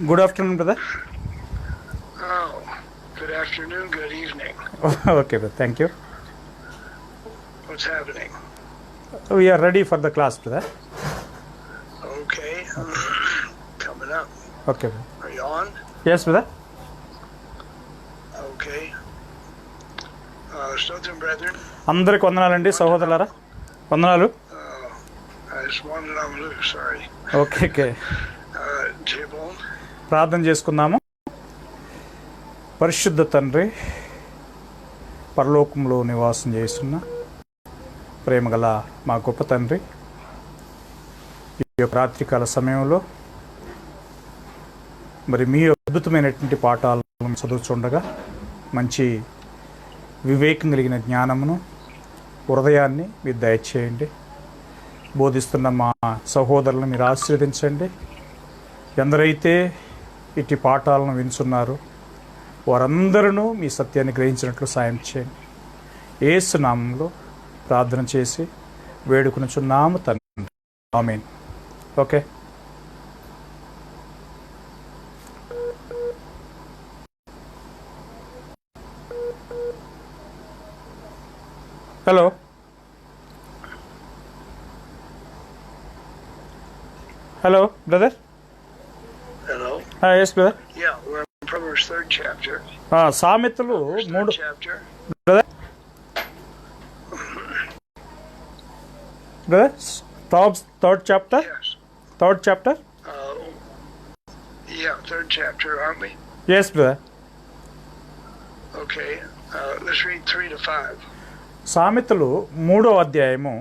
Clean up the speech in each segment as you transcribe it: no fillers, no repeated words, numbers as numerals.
Good afternoon, brother. Oh, good afternoon, good evening. Okay, brother. Thank you. What's happening? We are ready for the class, brother. Okay. Coming up. Okay, brother. Are you on? Yes, brother. Okay. Stoughton brethren. అందరికి వందనాలండి సహోదరులారా, వందనాలు. I just wanted on loose, sorry. Okay okay, Jabon. ప్రార్థన చేసుకుందాము. పరిశుద్ధ తండ్రి, పరలోకంలో నివాసం చేస్తున్న ప్రేమగల మా గొప్ప తండ్రి, ఈ యొక్క రాత్రికాల సమయంలో మరి మీ అద్భుతమైనటువంటి పాఠాలను చదువుతుండగా మంచి వివేకం కలిగిన జ్ఞానమును, హృదయాన్ని మీరు దయచేయండి. బోధిస్తున్న మా సహోదరులను మీరు ఆశీర్వదించండి. ఎందరైతే ఇటు పాఠాలను వింటున్నారో వారందరూ మీ సత్యాన్ని గ్రహించినట్లు సాయం చేయండి. యేసు నామములో ప్రార్థన చేసి వేడుకొనుచున్నాము తండ్రి, ఆమేన్. Okay. Hello. Hello, brother. Hello. Yes, brother. Yeah, we're in Proverbs 3rd chapter. సామెతలు Proverbs 3, 3rd chapter. brother. Brother, Proverbs 3rd chapter. Yes. 3rd chapter. Yeah, 3rd chapter, aren't we? Yes, brother. Okay. Let's read 3 to 5. సామెతలు 3వ అధ్యాయము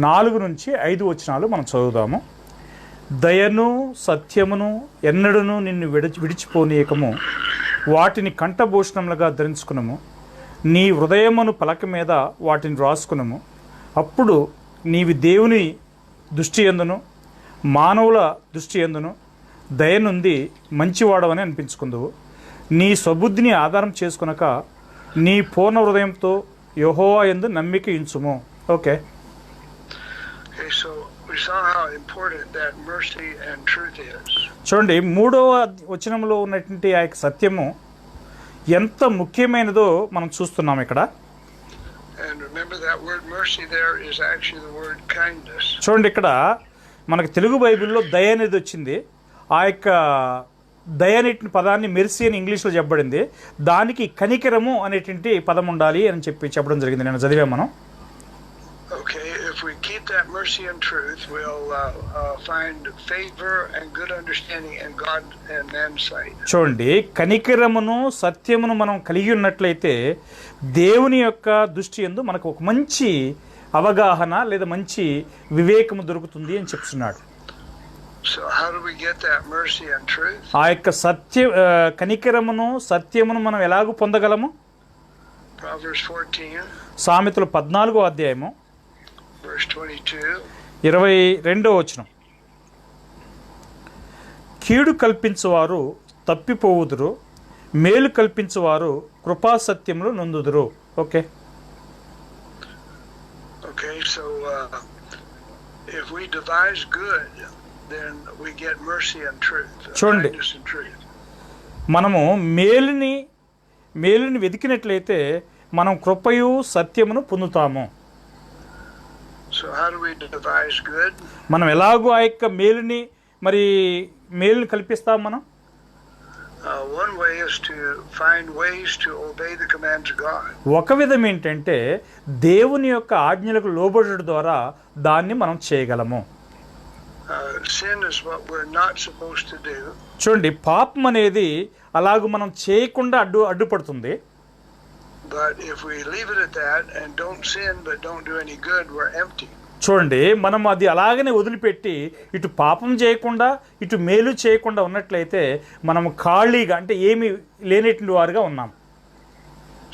4 నుంచి 5 వచనాలు మనం చదువుదాము. దయను సత్యమును ఎన్నడూను నిన్ను విడిచిపోనీయకము, వాటిని కంఠభూషణములుగా ధరించుకునము. నీ హృదయమును పలక మీద వాటిని రాసుకునము. అప్పుడు నీవి దేవుని దృష్టి యందును మానవుల దృష్టి యందును దయనుంది మంచివాడవని అనిపించుకుందువు. నీ స్వబుద్ధిని ఆధారం చేసుకునక నీ పూర్ణ హృదయంతో యెహోవా యందు నమ్మిక ఉంచుము. Okay. Okay, so we saw how important that mercy and truth is. చూడండి, 3వ వచనంలో ఉన్నటువంటి ఆ యొక్క సత్యము ఎంత ముఖ్యమైనదో మనం చూస్తున్నాం ఇక్కడ. And remember that word mercy there is actually the word kindness. చూడండి, ఇక్కడ మనకు తెలుగు బైబిల్లో దయ అనేది వచ్చింది. ఆ యొక్క దయ అనేటువంటి పదాన్ని మెర్సీ అని ఇంగ్లీష్లో చెప్పబడింది. దానికి కనికరము అనేటువంటి పదం ఉండాలి అని చెప్పడం జరిగింది. నేను చదివాను మనం. Okay, if we keep that mercy and truth, we'll find favor and good understanding in God and man's sight. చూడండి, కనికరమును సత్యమును మనం కలిగి ఉన్నట్లయితే దేవుని యొక్క దృష్టి యందు మనకు ఒక మంచి అవగాహన లేదా మంచి వివేకము దొరుకుతుంది అని చెప్తున్నాడు. So how do we get that mercy and truth? ఆ యొక్క కనికరమును సత్యమును మనం ఎలాగూ పొందగలము? Proverbs 14, సామెతలు 14వ అధ్యాయము verse 22. 22వ వచనం. కీడు కల్పించువారు తప్పిపోవుదురు, మేలు కల్పించువారు కృపాసత్యములు నొందుదురు. Okay. Okay, so if we devise good, then we get mercy and truth. చూడండి, Kindness and truth. మనము మేలుని వెతికినట్లయితే మనం కృపయు సత్యమును పొందుతాము. So how do we devise good? మనం ఎలాగో ఆ యొక్క మేలుని కల్పిస్తాం మనం. One way is to find ways to obey the commands of God. ఒక విధం ఏంటంటే దేవుని యొక్క ఆజ్ఞలకు లోబడడం ద్వారా దాన్ని మనం చేయగలము. Sin is what we're not supposed to do. చూడండి, పాపం అనేది అలాగూ మనం చేయకుండా అడ్డుపడుతుంది. But if we leave it at that and don't sin but don't do any good, we're empty. చూడండి, మనం అది అలాగనే వదిలిపెట్టి ఇటు పాపం చేయకుండా ఇటు మేలు చేయకుండా ఉన్నట్లయితే మనం ఖాళీగా, అంటే ఏమి లేనటువంటి వారుగా ఉన్నాం.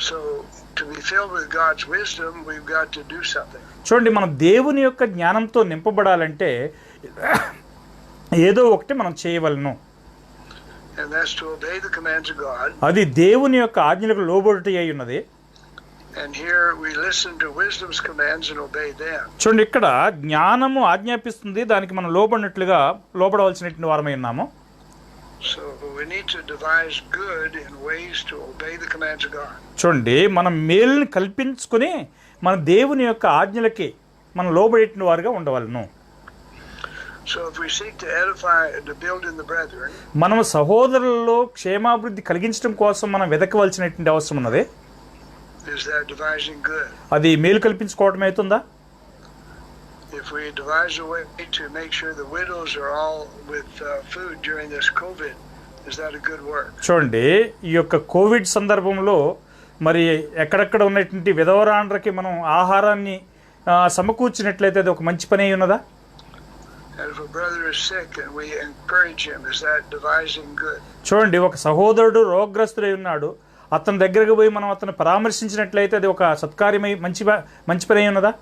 So to be filled with God's wisdom, we've got to do something. చూడండి, మనం దేవుని యొక్క జ్ఞానంతో నింపబడాలంటే ఏదో ఒకటి మనం చేయవలను. And that's to obey the commands of God. అది దేవుని యొక్క ఆజ్ఞలకు లోబడుట అయి ఉన్నది. And here we listen to wisdom's commands and obey them. చూడండి, ఇక్కడ జ్ఞానము ఆజ్ఞాపిస్తుంది, దానికి మనం లోబడినట్లుగా లోబడవలసినటువంటి వారమై ఉన్నాము. So we need to devise good in ways to obey the commands of God. చూడండి, మనం మేలుని కల్పించుకుని మన దేవుని యొక్క ఆజ్ఞలకి మనం లోబడేటిన వారుగా ఉండవలను. So if we seek to edify, to build in the brethren, మనం సహోదరులలో క్షేమాభివృద్ధి కలిగించడం కోసం మనం వెతకవలసినటువంటి అవసరం ఉన్నది. is that devising good? అది మేలు కల్పించుకోవడం అవుతుందా? If we devise a way to make sure the widows are all with food during this COVID, is that a good work? చూడండి, ఈ యొక్క కోవిడ్ సందర్భంలో మరి ఎక్కడెక్కడ ఉన్నటువంటి విధవరాండ్రకి మనం ఆహారాన్ని సమకూర్చినట్లయితే అది ఒక మంచి పని అయి ఉన్నదా? And if a brother is sick and we encourage him, is that devising good? చూడండి, ఒక సహోదరుడు రోగగ్రస్తుడై ఉన్నాడు, అతని దగ్గరకు పోయి మనం అతను పరామర్శించినట్లయితే అది ఒక సత్కార్యమై మంచి పని అయి ఉన్నదా?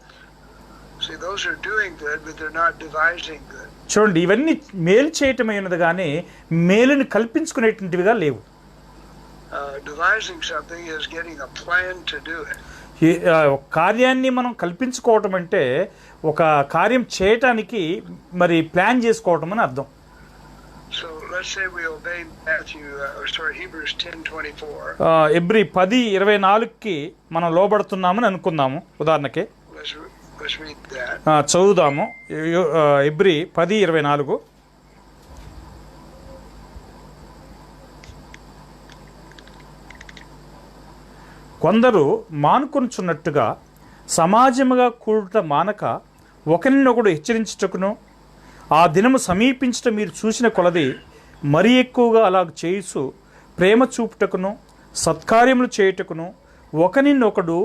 See, those are doing good, but they're not devising good. చూడండి, ఇవన్నీ మేలు చేయటమై ఉన్నది కానీ మేలుని కల్పించుకునేటువంటివిగా లేవు. Devising something is getting a plan to do it. ఒక కార్యాన్ని మనం కల్పించుకోవటం అంటే ఒక కార్యం చేయటానికి మరి ప్లాన్ చేసుకోవటం అని అర్థం. So let's say we obey Hebrews 10:24. ఎబ్రీ 10:24కి మనం లోబడుతున్నామని అనుకుందాము. ఉదాహరణకి Let's read that. చదువుదాము. ఎబ్రీ 10:24. కొందరు మానుకొనుచున్నట్టుగా సమాజముగా కూడుట మానక ఒకరినొకడు హెచ్చరించుటకును, ఆ దినము సమీపించట మీరు చూసిన కొలది మరీ ఎక్కువగా అలా చేయుచు ప్రేమ చూపుటకును సత్కార్యములు చేయుటకును ఒకరినొకడు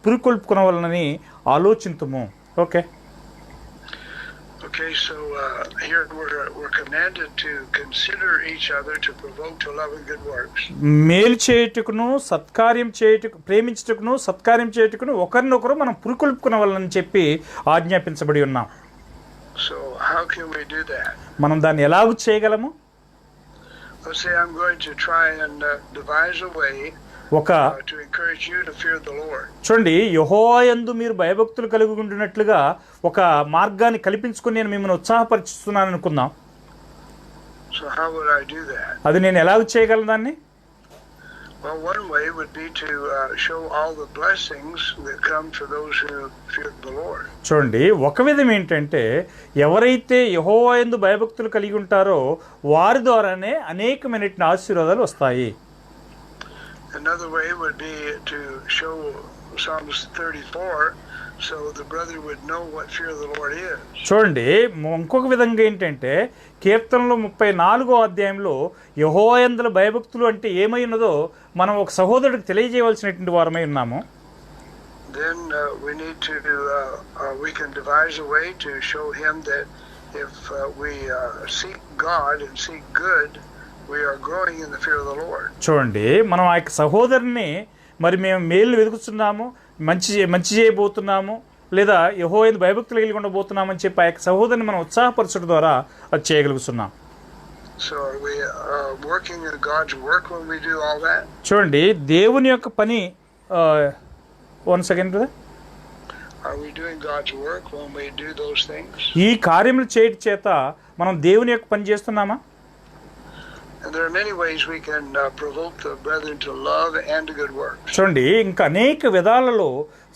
పురికొల్పుకొనవలనని ఆలోచింతుము. Okay, Okay, so here we're commanded to consider each other to provoke to love and good works. మేలు చేయుటకును సత్కార్యం చేయుటకు ప్రేమించుటకును సత్కార్యం చేయుటకును ఒకరినొకరు మనం పురికొల్పుకొనవలనని చెప్పి ఆజ్ఞాపించబడి ఉన్నాం. So how can we do that? మనం దాన్ని ఎలాగూ చేయగలము? Let's say I'm going to try and devise a way to encourage you to fear the Lord. చూడండి, యెహోవా యందు మీరు భయభక్తులు కలిగి ఉంటున్నట్లుగా ఒక మార్గాన్ని కల్పించుకుని నేను మిమ్మల్ని ఉత్సాహపరుస్తున్నాను అనుకుందాం. So how would I do that? అది నేను ఎలాగ చేయగలను దాన్ని? Well, one way would be to show all the blessings that come for those who fear the Lord. చూడండి, ఒక విధం ఏంటంటే ఎవరైతే యెహోవా యందు భయభక్తులు కలిగి ఉంటారో వారి ద్వారానే అనేకమైన ఆశీర్వాదాలు వస్తాయి. Another way would be to show Psalms 34 so the brother would know what fear of the Lord is. చూడండి, ఇంకొక విధంగా ఏంటంటే కీర్తనలు 34వ అధ్యాయంలో యెహోవా యందు భయభక్తులు అంటే ఏమై ఉన్నదో మనం ఒక సహోదరుడికి తెలియజేయవలసినటువంటి వారమై ఉన్నాము. Then we need to we can devise a way to show him that if we seek God and seek good, we are growing in the fear of the Lord. చూడండి, మనం ఆ యొక్క సహోదరుని మరి మేము మేలు వెతుకుతున్నాము, మంచి చేయబోతున్నాము, లేదా యెహోవా యందు భయభక్తులు కలిగి ఉండబోతున్నాము అని చెప్పి ఆ యొక్క సహోదరుని మనం ఉత్సాహపరచడం ద్వారా అది చేయగలుగుతున్నాం. So are we working in God's work when we do all that? చూడండి, దేవుని యొక్క పని one second. Are we doing God's work when we do those things? ఈ కార్యములు చేయడం చేత మనం దేవుని యొక్క పని చేస్తున్నామా? And there are many ways we can provoke the brethren to love and to good works. చూడండి, ఇంకా అనేక విధాలలో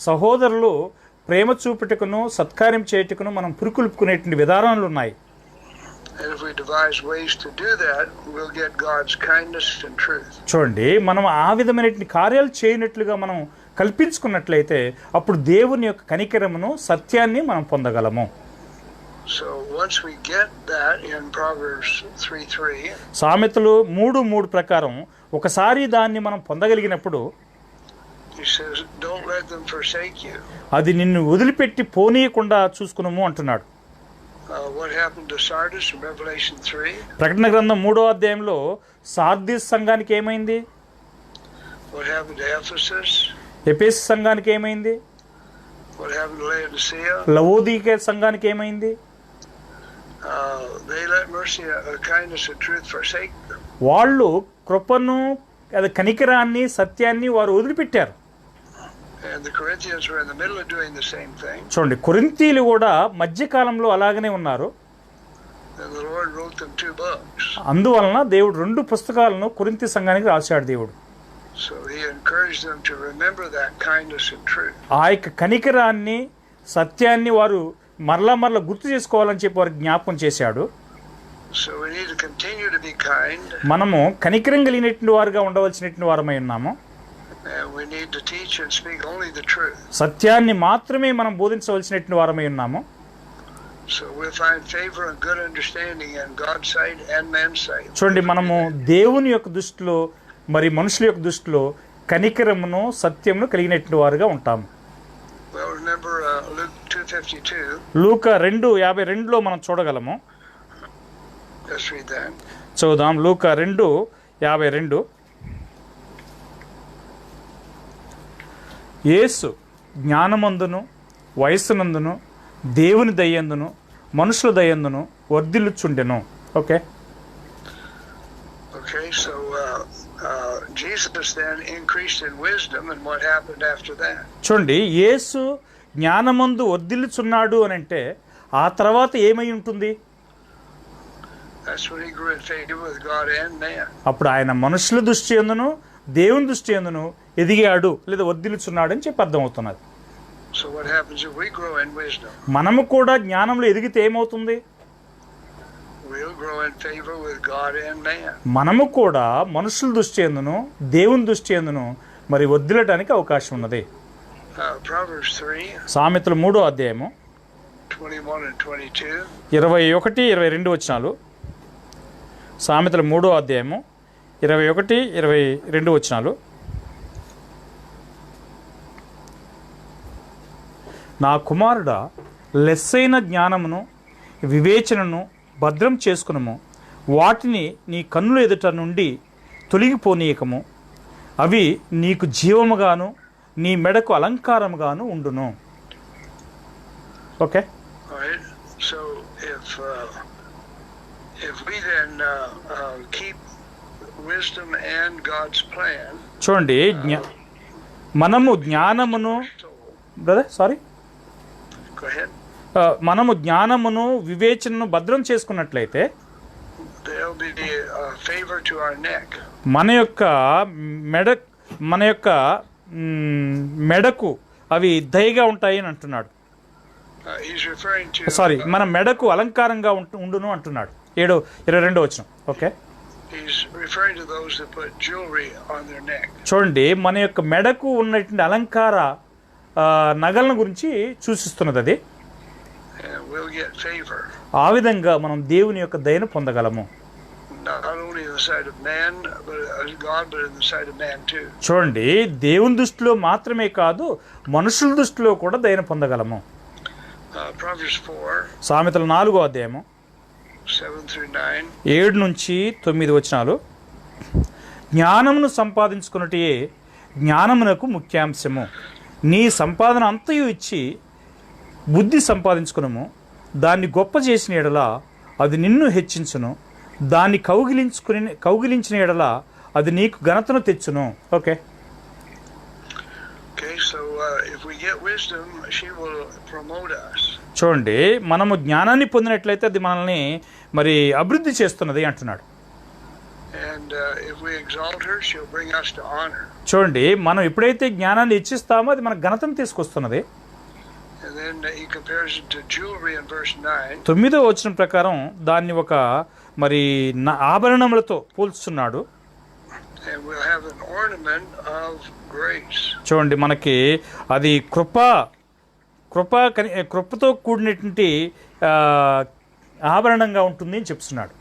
సహోదరులు ప్రేమ చూపుటకును సత్కార్యం చేయుటకును మనం పురికొల్పుకునేటువంటి విధానాలు ఉన్నాయి. And if we devise ways to do that, we'll get God's kindness and truth. చూడండి, మనం ఆ విధమైనటువంటి కార్యాలు చేయనట్లుగా మనం కల్పించుకున్నట్లయితే అప్పుడు దేవుని యొక్క కనికరమును సత్యాన్ని మనం పొందగలము. So once we get that in Proverbs 3:3, సామెతలు 3:3 ప్రకారం ఒకసారి దాన్ని మనం పొందగలిగినప్పుడు he says, don't let them forsake you. అది నిన్ను వదిలిపెట్టి పోనీయకుండా చూసుకునము అంటున్నాడు. What happened to Sardis in Revelation 3? ప్రకటన గ్రంథం 3వ అధ్యాయంలో సార్దీస్ సంఘానికి ఏమైంది? What happened to Ephesus? ఎఫెసు సంఘానికి ఏమైంది? What happened to Laodicea? లవోదికయ సంఘానికి ఏమైంది? They let mercy, kindness, and truth forsake them. వాళ్ళు కృపను కనికరాన్ని సత్యాన్ని వారు వదిలిపెట్టారు. And the Corinthians were in the middle of doing the same thing. చూడండి, కొరింథీయులు కూడా మధ్యకాలంలో అలాగనే ఉన్నారు. And the Lord wrote them 2 books. అందువలన దేవుడు 2 పుస్తకాలను కొరింథీ సంఘానికి రాశాడు దేవుడు. So he encouraged them to remember that kindness and truth. ఆ యొక్క కనికరాన్ని సత్యాన్ని వారు మరలా గుర్తు చేసుకోవాలని చెప్పి వారికి జ్ఞాపకం చేశాడు. So we need to continue to be kind. మనము కనికరం కలిగినటువంటి వారుగా ఉండవలసినటువంటి వారమై ఉన్నాము. And we need to teach and speak only the truth. సత్యాన్ని మాత్రమే మనం బోధించవలసినటువంటి వారమై ఉన్నాము. So we'll find favor and good understanding in God's sight and man's sight. చూడండి, మనము దేవుని యొక్క దృష్టిలో మరి మనుషుల యొక్క దృష్టిలో కనికరమును సత్యమును కలిగినటువంటి వారుగా ఉంటాము. Well, remember Luke 2:52. లూకా 2:52లో మనం చూడగలము. Let's read that. చూద్దాం. లూకా 2:52. యేసు జ్ఞానమందును వయస్సునందును దేవుని దయందును మనుషుల దయందును వర్ధిల్లుచుండెను. Okay. Okay, so Jesus then increased in wisdom, and what happened after that? చూడండి, యేసు జ్ఞానమందు వర్ధిల్లుచున్నాడు అని అంటే ఆ తర్వాత ఏమై ఉంటుంది? That's when he grew in favor with God and man. అప్పుడు ఆయన మనుషుల దృష్టి యందును దేవుని దృష్టి యందును ఎదిగాడు లేదా వర్ధిల్లుచున్నాడు అని చెప్పి అర్థమవుతున్నది. So what happens if we grow in wisdom? మనము కూడా జ్ఞానంలో ఎదిగితే ఏమవుతుంది? We'll grow in favor with God and man. మనము కూడా మనుషుల దృష్టి యందును దేవుని దృష్టి యందును మరి వర్ధిల్లడానికి అవకాశం ఉన్నది. Proverbs 3, సామెతలు 3వ అధ్యాయము 21 and 22. 21, 22 వచనాలు. సామెతలు 3వ అధ్యాయము 21, 22 వచనాలు. నా కుమారుడా, లెస్సైన జ్ఞానమును వివేచనను భద్రం చేసుకునము, వాటిని నీ కన్నుల ఎదుట నుండి తొలగిపోనీయకము, అవి నీకు జీవముగాను నీ మెడకు అలంకారముగాను ఉండును. Okay. All right. So if we then keep wisdom and God's plan. చూడండి, మనము జ్ఞానమును బ్రదర్ సారీ Go ahead. మనము జ్ఞానమును వివేచనను భద్రం చేసుకున్నట్లయితే There'll be favor to our neck. మన యొక్క మెడకు అవి దయగా ఉంటాయి అని అంటున్నాడు. He's referring to. సారీ, మన మెడకు అలంకారంగా ఉండును అంటున్నాడు. 7:22 వచనం. Okay. He's referring to those that put jewelry on their neck. చూడండి, మన యొక్క మెడకు ఉన్నటువంటి అలంకార నగలను గురించి సూచిస్తున్నది అది. And we'll get favor. ఆ విధంగా మనం దేవుని యొక్క దయను పొందగలము. Not only in the sight of man, but God, but in the sight of man too. చూడండి, దేవుని దృష్టిలో మాత్రమే కాదు మనుషుల దృష్టిలో కూడా దయను పొందగలము. Proverbs 4, సామెతలు 4వ అధ్యాయము 7 through 9. 7 నుంచి 9 వచనాలు. జ్ఞానమును సంపాదించుకున్నటే జ్ఞానమునకు ముఖ్యాంశము. నీ సంపాదన అంతయు ఇచ్చి బుద్ధి సంపాదించుకునము, దాన్ని గొప్ప చేసిన ఎడల అది నిన్ను హెచ్చించును, దాన్ని కౌగిలించిన ఎడల అది నీకు ఘనతను తెచ్చును. Okay. Okay, so if we get wisdom, she will promote us. చూడండి, మనము జ్ఞానాన్ని పొందినట్లయితే అది మనల్ని మరి అభివృద్ధి చేస్తున్నది అంటున్నాడు. And if we exalt her, she'll bring us to honor. చూడండి, మనం ఎప్పుడైతే జ్ఞానాన్ని ఇచ్చిస్తామో అది మనకు ఘనతను తీసుకొస్తున్నది. And then he compares it to jewelry in verse 9. 9వ వచనం ప్రకారం దాన్ని ఒక మరి ఆభరణములతో పోల్చుతున్నాడు. And we'll have an ornament of grace. చూడండి, మనకి అది కృపతో కూడినటువంటి ఆభరణంగా ఉంటుంది అని చెప్తున్నాడు.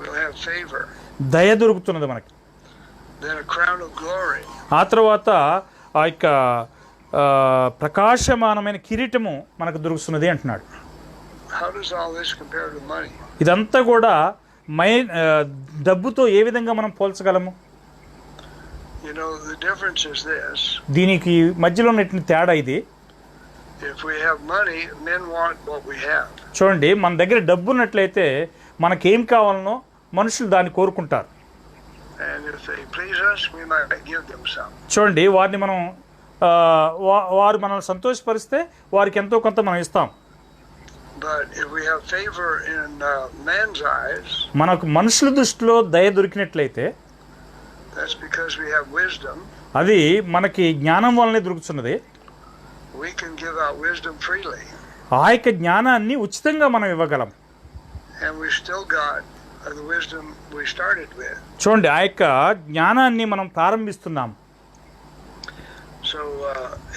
We'll have favor. దయ దొరుకుతున్నది మనకి. Then a crown of glory. ఆ తర్వాత ఆ యొక్క ప్రకాశమానమైన కిరీటము మనకు దొరుకుతున్నది అంటున్నాడు. How does all this compare to money? ఇదంతా కూడా డబ్బుతో ఏ విధంగా మనం పోల్చగలము? You know, the difference is this. దీనికి మధ్యలో ఉన్నటువంటి తేడా ఇది. If we have money, men want what we have. చూడండి, మన దగ్గర డబ్బు ఉన్నట్లయితే మనకేం కావాలనో మనుషులు దాన్ని కోరుకుంటారు. And if they please us, we might give them some. చూడండి, వారిని మనం వారు మనల్ని సంతోషపరిస్తే వారికి ఎంతో కొంత మనం ఇస్తాం. But if we have favor in man's eyes, మనకు మనుషుల దృష్టిలో దయ దొరికినట్లయితే that's because we have wisdom. అది మనకి జ్ఞానం వల్లనే దొరుకుతున్నది. We can give out wisdom freely, ఆ యొక్క జ్ఞానాన్ని ఉచితంగా మనం ఇవ్వగలం. and we still got the wisdom we started with. చూడండి, ఆ యొక్క జ్ఞానాన్ని మనం ప్రారంభిస్తున్నాం. So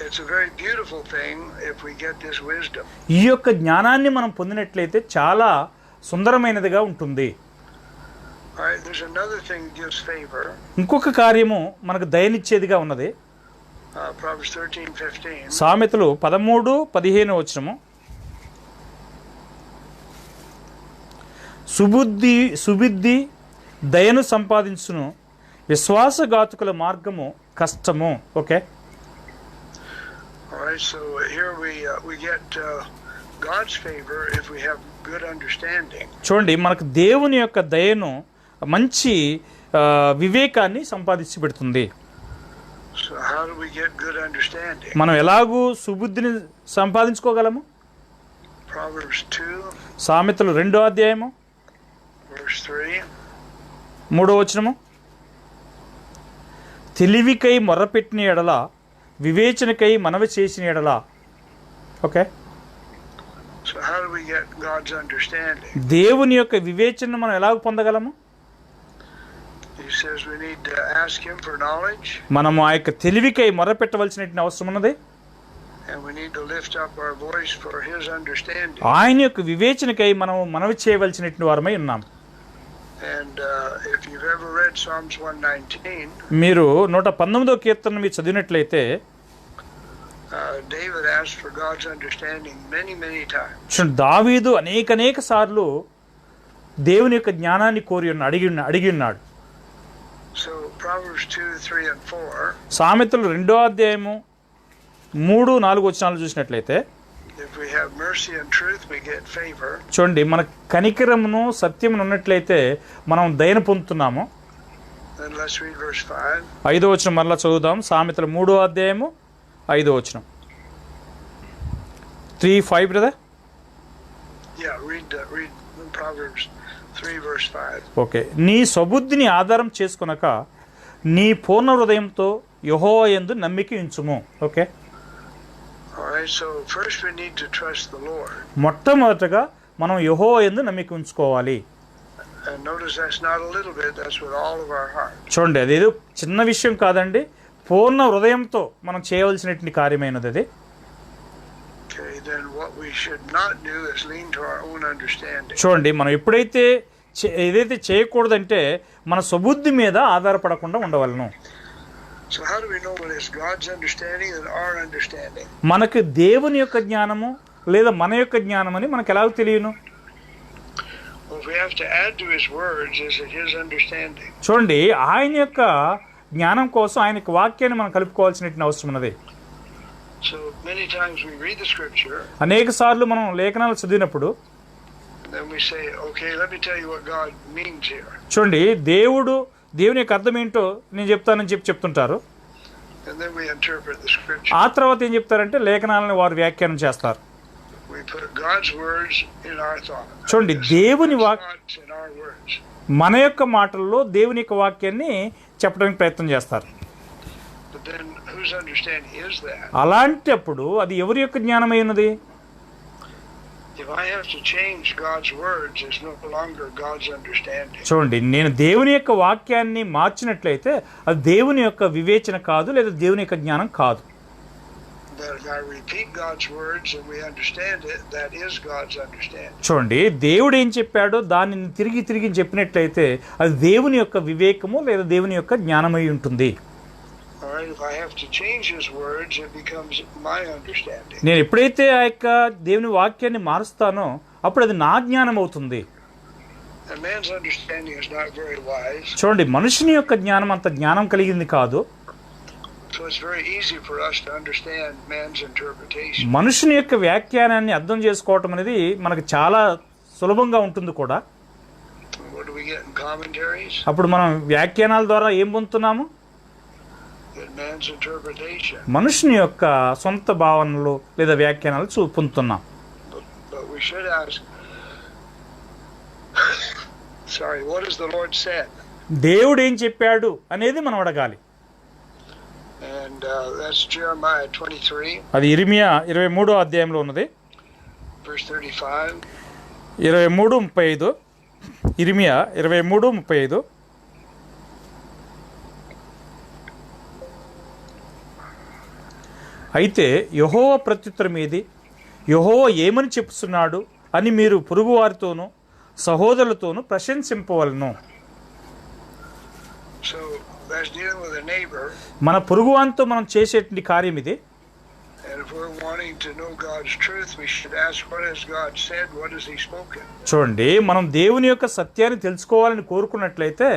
it's a very beautiful thing if we get this wisdom. ఈ యొక్క జ్ఞానాన్ని మనం పొందినట్లయితే చాలా సుందరమైనదిగా ఉంటుంది. All right, there's another thing that gives favor. ఇంకొక కార్యము మనకు దయనిచ్చేదిగా ఉన్నది. Proverbs 13:15. సామెతలు 13:15 వచనము. సుబుద్ధి దయను సంపాదించును, విశ్వాసఘాతుకుల మార్గము కష్టము. Okay, All right, so here we get God's favor if we have good understanding. చూడండి, మనకు దేవుని యొక్క దయను మంచి వివేకాన్ని సంపాదించి పెడుతుంది. So how do we get good understanding? మనం ఎలాగూ సుబుద్ధిని సంపాదించుకోగలము? Proverbs 2, సామెతలు 2 verse 3. 3 తెలివికై మొర్రపెట్టిన ఎడల, వివేచనకై మనవి చేసిన ఎడల. Okay, So how do we get God's understanding? దేవుని యొక్క వివేచనను మనం ఎలాగ పొందగలము? He says we need to ask Him for knowledge, మనము ఆ యొక్క తెలివికై మొర్రపెట్టవలసిన అవసరం ఉన్నది. and we need to lift up our voice for His understanding. ఆయన యొక్క వివేచనకై మనం మనవి చేయవలసిన వారమై ఉన్నాం. And if you've ever read Psalms 119, మీరు 119వ కీర్తన మీరు చదివినట్లయితే David asked for God's understanding many times. దావీదు అనేక సార్లు దేవుని యొక్క జ్ఞానాన్ని కోరి అడిగి ఉన్నాడు. So Proverbs 2, 3, and 4. సామెతలు 2:3-4 వచనాలు చూసినట్లయితే, If we have mercy and truth, we get favor. చూడండి, మన కనికరమును సత్యమును ఉన్నట్లయితే మనం దయను పొందుతున్నాము. Then let's read verse 5. 5వ వచనం మరలా చదువుదాం. సామెతలు 3:5 వచనం. 3:5 brother. Yeah, read Proverbs 3, verse 5. Okay, నీ స్వబుద్ధిని ఆధారం చేసుకొనక నీ పూర్ణ హృదయంతో యెహోవా యందు నమ్మిక ఉంచుము. Okay, All right, so first we need to trust the Lord. మొట్టమొదటగా మనం యెహోవా యందు నమ్మిక ఉంచుకోవాలి. And notice that's not a little bit, that's with all of our heart. చూడండి, అదేదో చిన్న విషయం కాదండి, పూర్ణ హృదయంతో మనం చేయవలసినటువంటి కార్యమైనది అది. Okay, then what we should not do is lean to our own understanding. చూడండి, మనం ఎప్పుడైతే ఏదైతే చేయకూడదంటే మన స్వబుద్ధి మీద ఆధారపడకుండా ఉండవలను. So how do we know what is God's understanding and our understanding? మనకు దేవుని యొక్క జ్ఞానము లేదా మన యొక్క జ్ఞానం అని మనకు ఎలా తెలియను? Well, if we have to add to His words, is it His understanding? చూడండి, ఆయన యొక్క జ్ఞానం కోసం ఆయన యొక్క వాక్యాన్ని మనం కలుపుకోవాల్సిన అవసరం ఉన్నది. So many times we read the scripture, అనేక సార్లు మనం లేఖనాలు చదివినప్పుడు and then we say, okay, let me tell you what God means here. చూడండి, దేవుని యొక్క అర్థం ఏంటో నేను చెప్తానని చెప్తుంటారు. And then we interpret the scripture. ఆ తర్వాత ఏం చెప్తారంటే లేఖనాలను వారు వ్యాఖ్యానం చేస్తారు. We put God's words in our thought. చూడండి, దేవుని Thoughts in our words. మన యొక్క మాటల్లో దేవుని యొక్క వాక్యాన్ని చెప్పడానికి ప్రయత్నం చేస్తారు. But then whose understanding is that? అలాంటప్పుడు అది ఎవరి యొక్క జ్ఞానమై ఉన్నది? If I have to change God's words, it's no longer God's understanding. చూడండి, నేను దేవుని యొక్క వాక్యాన్ని మార్చినట్లయితే అది దేవుని యొక్క వివేచన కాదు, లేదా దేవుని యొక్క జ్ఞానం కాదు. But if I repeat God's words and we understand it, that is God's understanding. చూడండి, దేవుడు ఏం చెప్పాడో దానిని తిరిగి చెప్పినట్లయితే అది దేవుని యొక్క వివేకము లేదా దేవుని యొక్క జ్ఞానమై ఉంటుంది. All right, if I have to change His words, it becomes my understanding. నేను ఎప్పుడైతే ఆ యొక్క దేవుని వాక్యాన్ని మారుస్తానో అప్పుడు అది నా జ్ఞానం అవుతుంది. And man's understanding is not very wise. చూడండి, మనుషుని యొక్క జ్ఞానం అంత జ్ఞానం కలిగింది కాదు. So it's very easy for us to understand man's interpretation. మనుషుని యొక్క వ్యాఖ్యానాన్ని అర్థం చేసుకోవటం అనేది మనకు చాలా సులభంగా ఉంటుంది కూడా. What do we get in commentaries? అప్పుడు మనం వ్యాఖ్యానాల ద్వారా ఏం పొందుతున్నాము? That man's interpretation. మనుషుని యొక్క సొంత భావనలు లేదా వ్యాఖ్యానాలు పొందుతున్నాం. But we we should ask, sorry, what has the Lord said? దేవుడు ఏం చెప్పాడు అనేది మనం అడగాలి. And that's Jeremiah 23, అది ఇర్మియా 23వ అధ్యాయంలో ఉన్నది, verse 35. 23:35. ఇర్మియా 23:35. అయితే యెహోవా ప్రత్యుత్తరం ఏది, యెహోవా ఏమని చెప్తున్నాడు అని మీరు పొరుగువారితోనూ సహోదరులతోనూ ప్రశంసింపవలను. So that's dealing with a neighbor. మన పొరుగువానితో మనం చేసేటువంటి కార్యం ఇది. And if we're wanting to know God's truth, we should ask, what has God said? What has He spoken? చూడండి, మనం దేవుని యొక్క సత్యాన్ని తెలుసుకోవాలని కోరుకున్నట్లయితే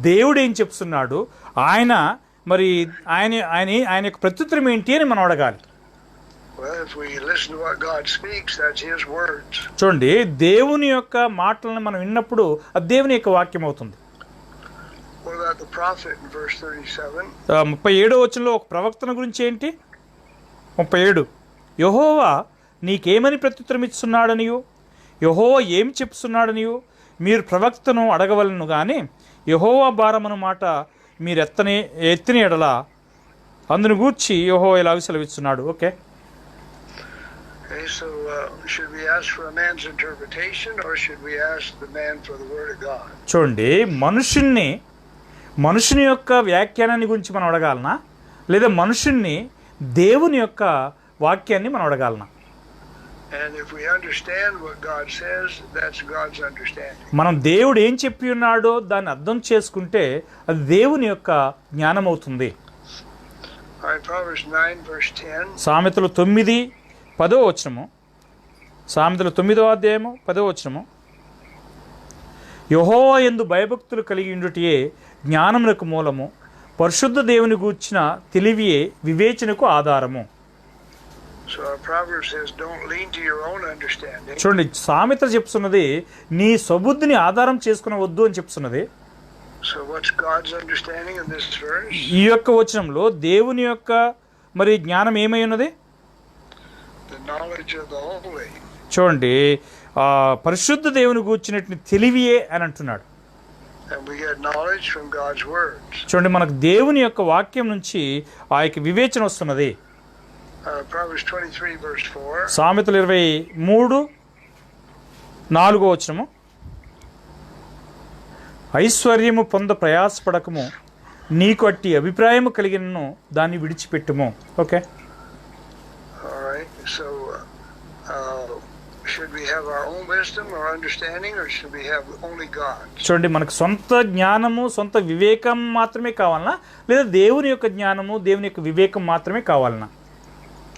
దేవుడు ఏం చెప్తున్నాడు, ఆయన యొక్క ప్రత్యుత్తరం ఏంటి అని మనం అడగాలి. Well, if we listen to what God speaks, that's His words. చూడండి, దేవుని యొక్క మాటలను మనం విన్నప్పుడు అది దేవుని యొక్క వాక్యం అవుతుంది. What about the prophet in verse 37? 37వ వచనంలో ఒక ప్రవక్తన గురించి ఏంటి? 37, యెహోవా నీకేమని ప్రత్యుత్తరం ఇస్తున్నాడనియో, యెహోవా ఏమి చెప్తున్నాడనియో మీరు ప్రవక్తను అడగవలను గాని యెహోవా భారమను మాట మీరు ఎత్తిన ఎడల అందును గూర్చి యెహోవా ఇలా సెలవిస్తున్నాడు. Okay, Okay, so should we ask for a man's interpretation, or should we ask the man for the word of God? చూడండి, మనుషుని యొక్క వ్యాఖ్యానాన్ని గురించి మనం అడగాలనా, లేదా మనుషుణ్ణి దేవుని యొక్క వాక్యాన్ని మనం అడగాలనా? And if we understand what God says, that's God's understanding. మనం దేవుడు ఏం చెప్పి ఉన్నాడో దాన్ని అర్థం చేసుకుంటే అది దేవుని యొక్క జ్ఞానం అవుతుంది. All right, Proverbs 9 verse 10. సామెతలు 9:10 వచనము. సామెతలు 9వ అధ్యాయము 10వ వచనము. యెహోవా యందు భయభక్తులు కలిగి ఉండుటయే జ్ఞానమునకు మూలము, పరిశుద్ధ దేవుని గూర్చిన తెలివియే వివేచనకు ఆధారము. So our proverb says, don't lean to your own understanding. చూడండి, సామెత చెప్తున్నది నీ స్వబుద్ధిని ఆధారం చేసుకునవద్దు అని చెప్తున్నది. So what's God's understanding in this verse? ఈ యొక్క వచనంలో దేవుని యొక్క జ్ఞానం ఏమై ఉన్నది? The knowledge of the holy. చూడండి, పరిశుద్ధ దేవుని గూర్చినటువంటి తెలివియే అని అంటున్నాడు. And we get knowledge from God's words. చూడండి, మనకు దేవుని యొక్క వాక్యం నుంచి ఆ యొక్క వివేచన వస్తున్నది. Proverbs 23 verse 4. సామెతలు 23:4 వచనము. ఐశ్వర్యము పొంద ప్రయాసపడకము, నీకు అట్టి అభిప్రాయము కలిగినను దాన్ని విడిచిపెట్టుము. Okay, All right. So should we have our own wisdom or understanding, or should we have only God's? చూడండి, మనకు సొంత జ్ఞానము సొంత వివేకం మాత్రమే కావాలనా, లేదా దేవుని యొక్క జ్ఞానము దేవుని యొక్క వివేకం మాత్రమే కావాలనా?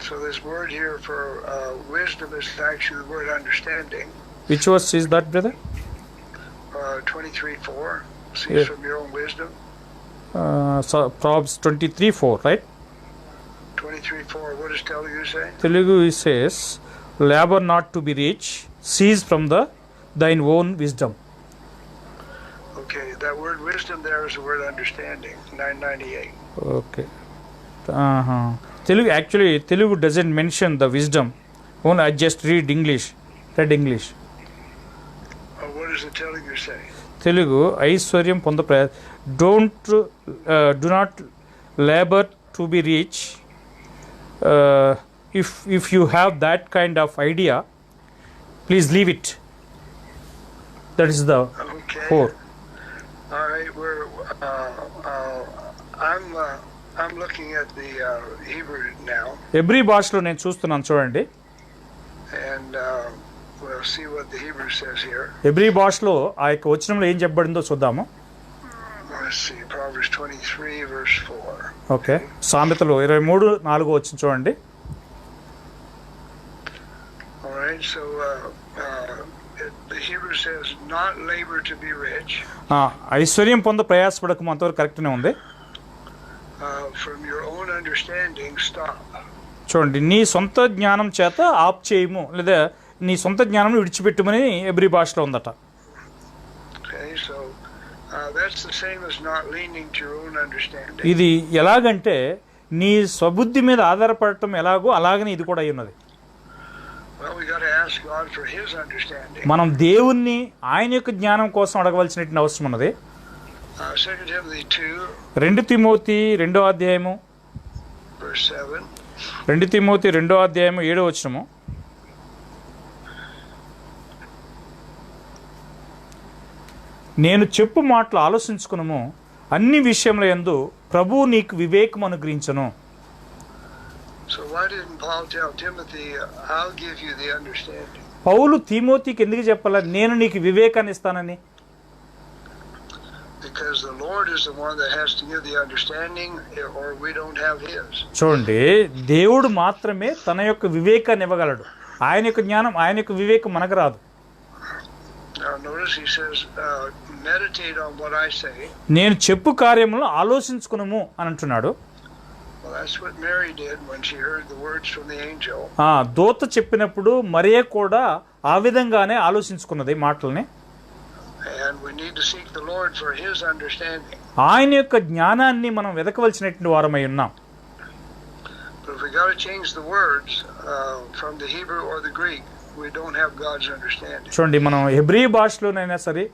So this word here for wisdom is actually the word understanding. Which verse is that, brother? 23:4. Cease Yeah. from your own wisdom. Proverbs 23:4, right? 23:4. What does Telugu say? Telugu says, labor not to be rich, cease from thine own wisdom. Okay, that word wisdom there is the word understanding. 998. Okay. Telugu doesn't mention the wisdom. Only I just read English. What does the Telugu say? Telugu, ఐశ్వర్యం పొంద do not labor to be rich. If you have that kind of idea, please leave it. That is the Okay. 4. All right, I'm looking at the Hebrew now, ఎబ్రీ భాషలో నేను చూస్తున్నాను, చూడండి. and we'll see what the Hebrew says here. ఎబ్రీ భాషలో ఆ యొక్క వచనంలో ఏం చెప్పబడిందో చూద్దాము. Let's see, Proverbs 23 verse 4. Okay, సామెతలు 23:4 వచనం చూడండి. All right, so the Hebrew says, not labor to be rich. ఐశ్వర్యం పొంద ప్రయాసపడకము, అంతవరకు కరెక్ట్నే ఉంది. From your own understanding, stop. చూడండి, నీ సొంత జ్ఞానం చేత ఆప్ చేయము, లేదా నీ సొంత జ్ఞానం విడిచిపెట్టుమని ఎబ్రీ భాషలో ఉందట. Okay, so that's the same as not leaning to your own understanding. ఇది ఎలాగంటే నీ స్వబుద్ధి మీద ఆధారపడటం ఎలాగో అలాగనే ఇది కూడా అయి ఉన్నది. Well, we got to ask ask God for His understanding. మనం దేవుణ్ణి ఆయన యొక్క జ్ఞానం కోసం అడగవలసినటువంటి అవసరం ఉన్నది. 2 Timothy 2, 2 తిమోతి 2వ అధ్యాయము verse 7. 2 తిమోతి 2వ అధ్యాయము 7వ వచనము. నేను చెప్పు మాటలు ఆలోచించుకునము, అన్ని విషయముల యందు ప్రభువు నీకు వివేకం అనుగ్రహించును. So why didn't Paul tell Timothy, I'll give you the understanding? పౌలు తిమోతికి ఎందుకు చెప్పాల నేను నీకు వివేకాన్ని ఇస్తానని? Because the Lord is the one that has to give the understanding, or we don't have His. చూడండి, దేవుడు మాత్రమే తన యొక్క వివేకాన్ని ఇవ్వగలడు. ఆయన యొక్క జ్ఞానం, ఆయన యొక్క వివేకం మనకు రాదు. Now notice he says, meditate on what I say. నేను చెప్పు కార్యములను ఆలోచించుకునము అని అంటున్నాడు. Well, that's what Mary did when she heard the words from the angel. దూత చెప్పినప్పుడు మరియ కూడా ఆ విధంగానే ఆలోచించుకున్నది మాటల్ని. And we need to seek the Lord for His understanding. ఆయన యొక్క జ్ఞానాన్ని మనం వెతకవలసినటువంటి వారమై ఉన్నాం. But if we got to change the words from the Hebrew or the Greek, we don't have God's understanding. చూడండి, మనం హెబ్రీ భాషలోనైనా సరే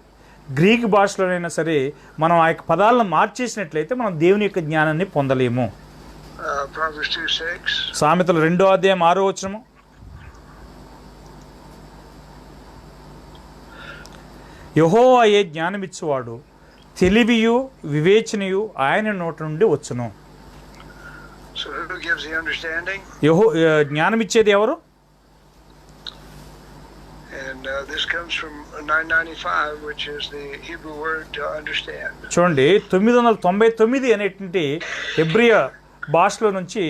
గ్రీక్ భాషలోనైనా సరే మనం ఆ యొక్క పదాలను మార్చేసినట్లయితే మనం దేవుని యొక్క జ్ఞానాన్ని పొందలేము. Proverbs 2:6. సామెతలు 2వ అధ్యాయం 6వ వచనము. యెహోవాయే జ్ఞానమిచ్చువాడు, తెలివియు వివేచనయు ఆయన నోట నుండి వచ్చును. So who gives the understanding? జ్ఞానమిచ్చేది ఎవరు? And this comes from 995, which is the Hebrew word to understand. చూడండి, 999 అనేటువంటి హెబ్రియా భాషలో నుంచి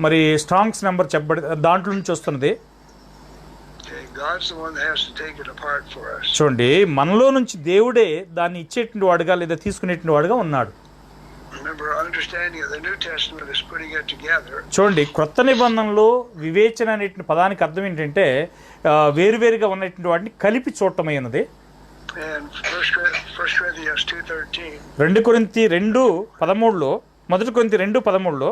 మరి స్ట్రాంగ్స్ నెంబర్ చెప్పబడి దాంట్లో నుంచి వస్తున్నది. Okay, God's the one that has to take it apart for us. చూడండి, మనలో నుంచి దేవుడే దాన్ని ఇచ్చేటువంటి వాడుగా లేదా తీసుకునేటువంటి వాడుగా ఉన్నాడు. Remember, our understanding of the New Testament is putting it together. చూడండి, క్రొత్త నిబంధనలో వివేచన అనేటువంటి పదానికి అర్థం ఏంటంటే వేరువేరుగా ఉన్నటువంటి వాటిని కలిపి చూడటమై ఉన్నది. And 1 Corinthians 2:13. 2 కొరింథీ 2:13లో 1 కొరింథీ 2:13లో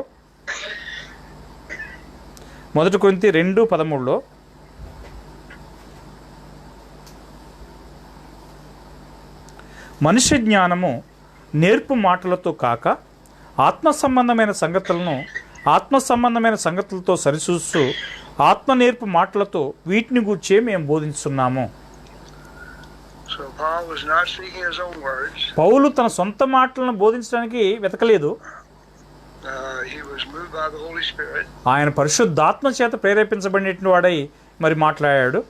1 కొరింథీ 2:13లో మనుష్య జ్ఞానము నేర్పు మాటలతో కాక ఆత్మ సంబంధమైన సంగతులతో సరిచూస్తూ ఆత్మ నేర్పు మాటలతో వీటిని గూర్చే మేము బోధిస్తున్నాము. So Paul was not speaking his own words. పౌలు తన సొంత మాటలను బోధించడానికి వెతకలేదు. He was moved by the Holy Spirit. ఆయన పరిశుద్ధాత్మ చేత ప్రేరేపించబడినటువంటి వాడై మరి మాట్లాడాడు.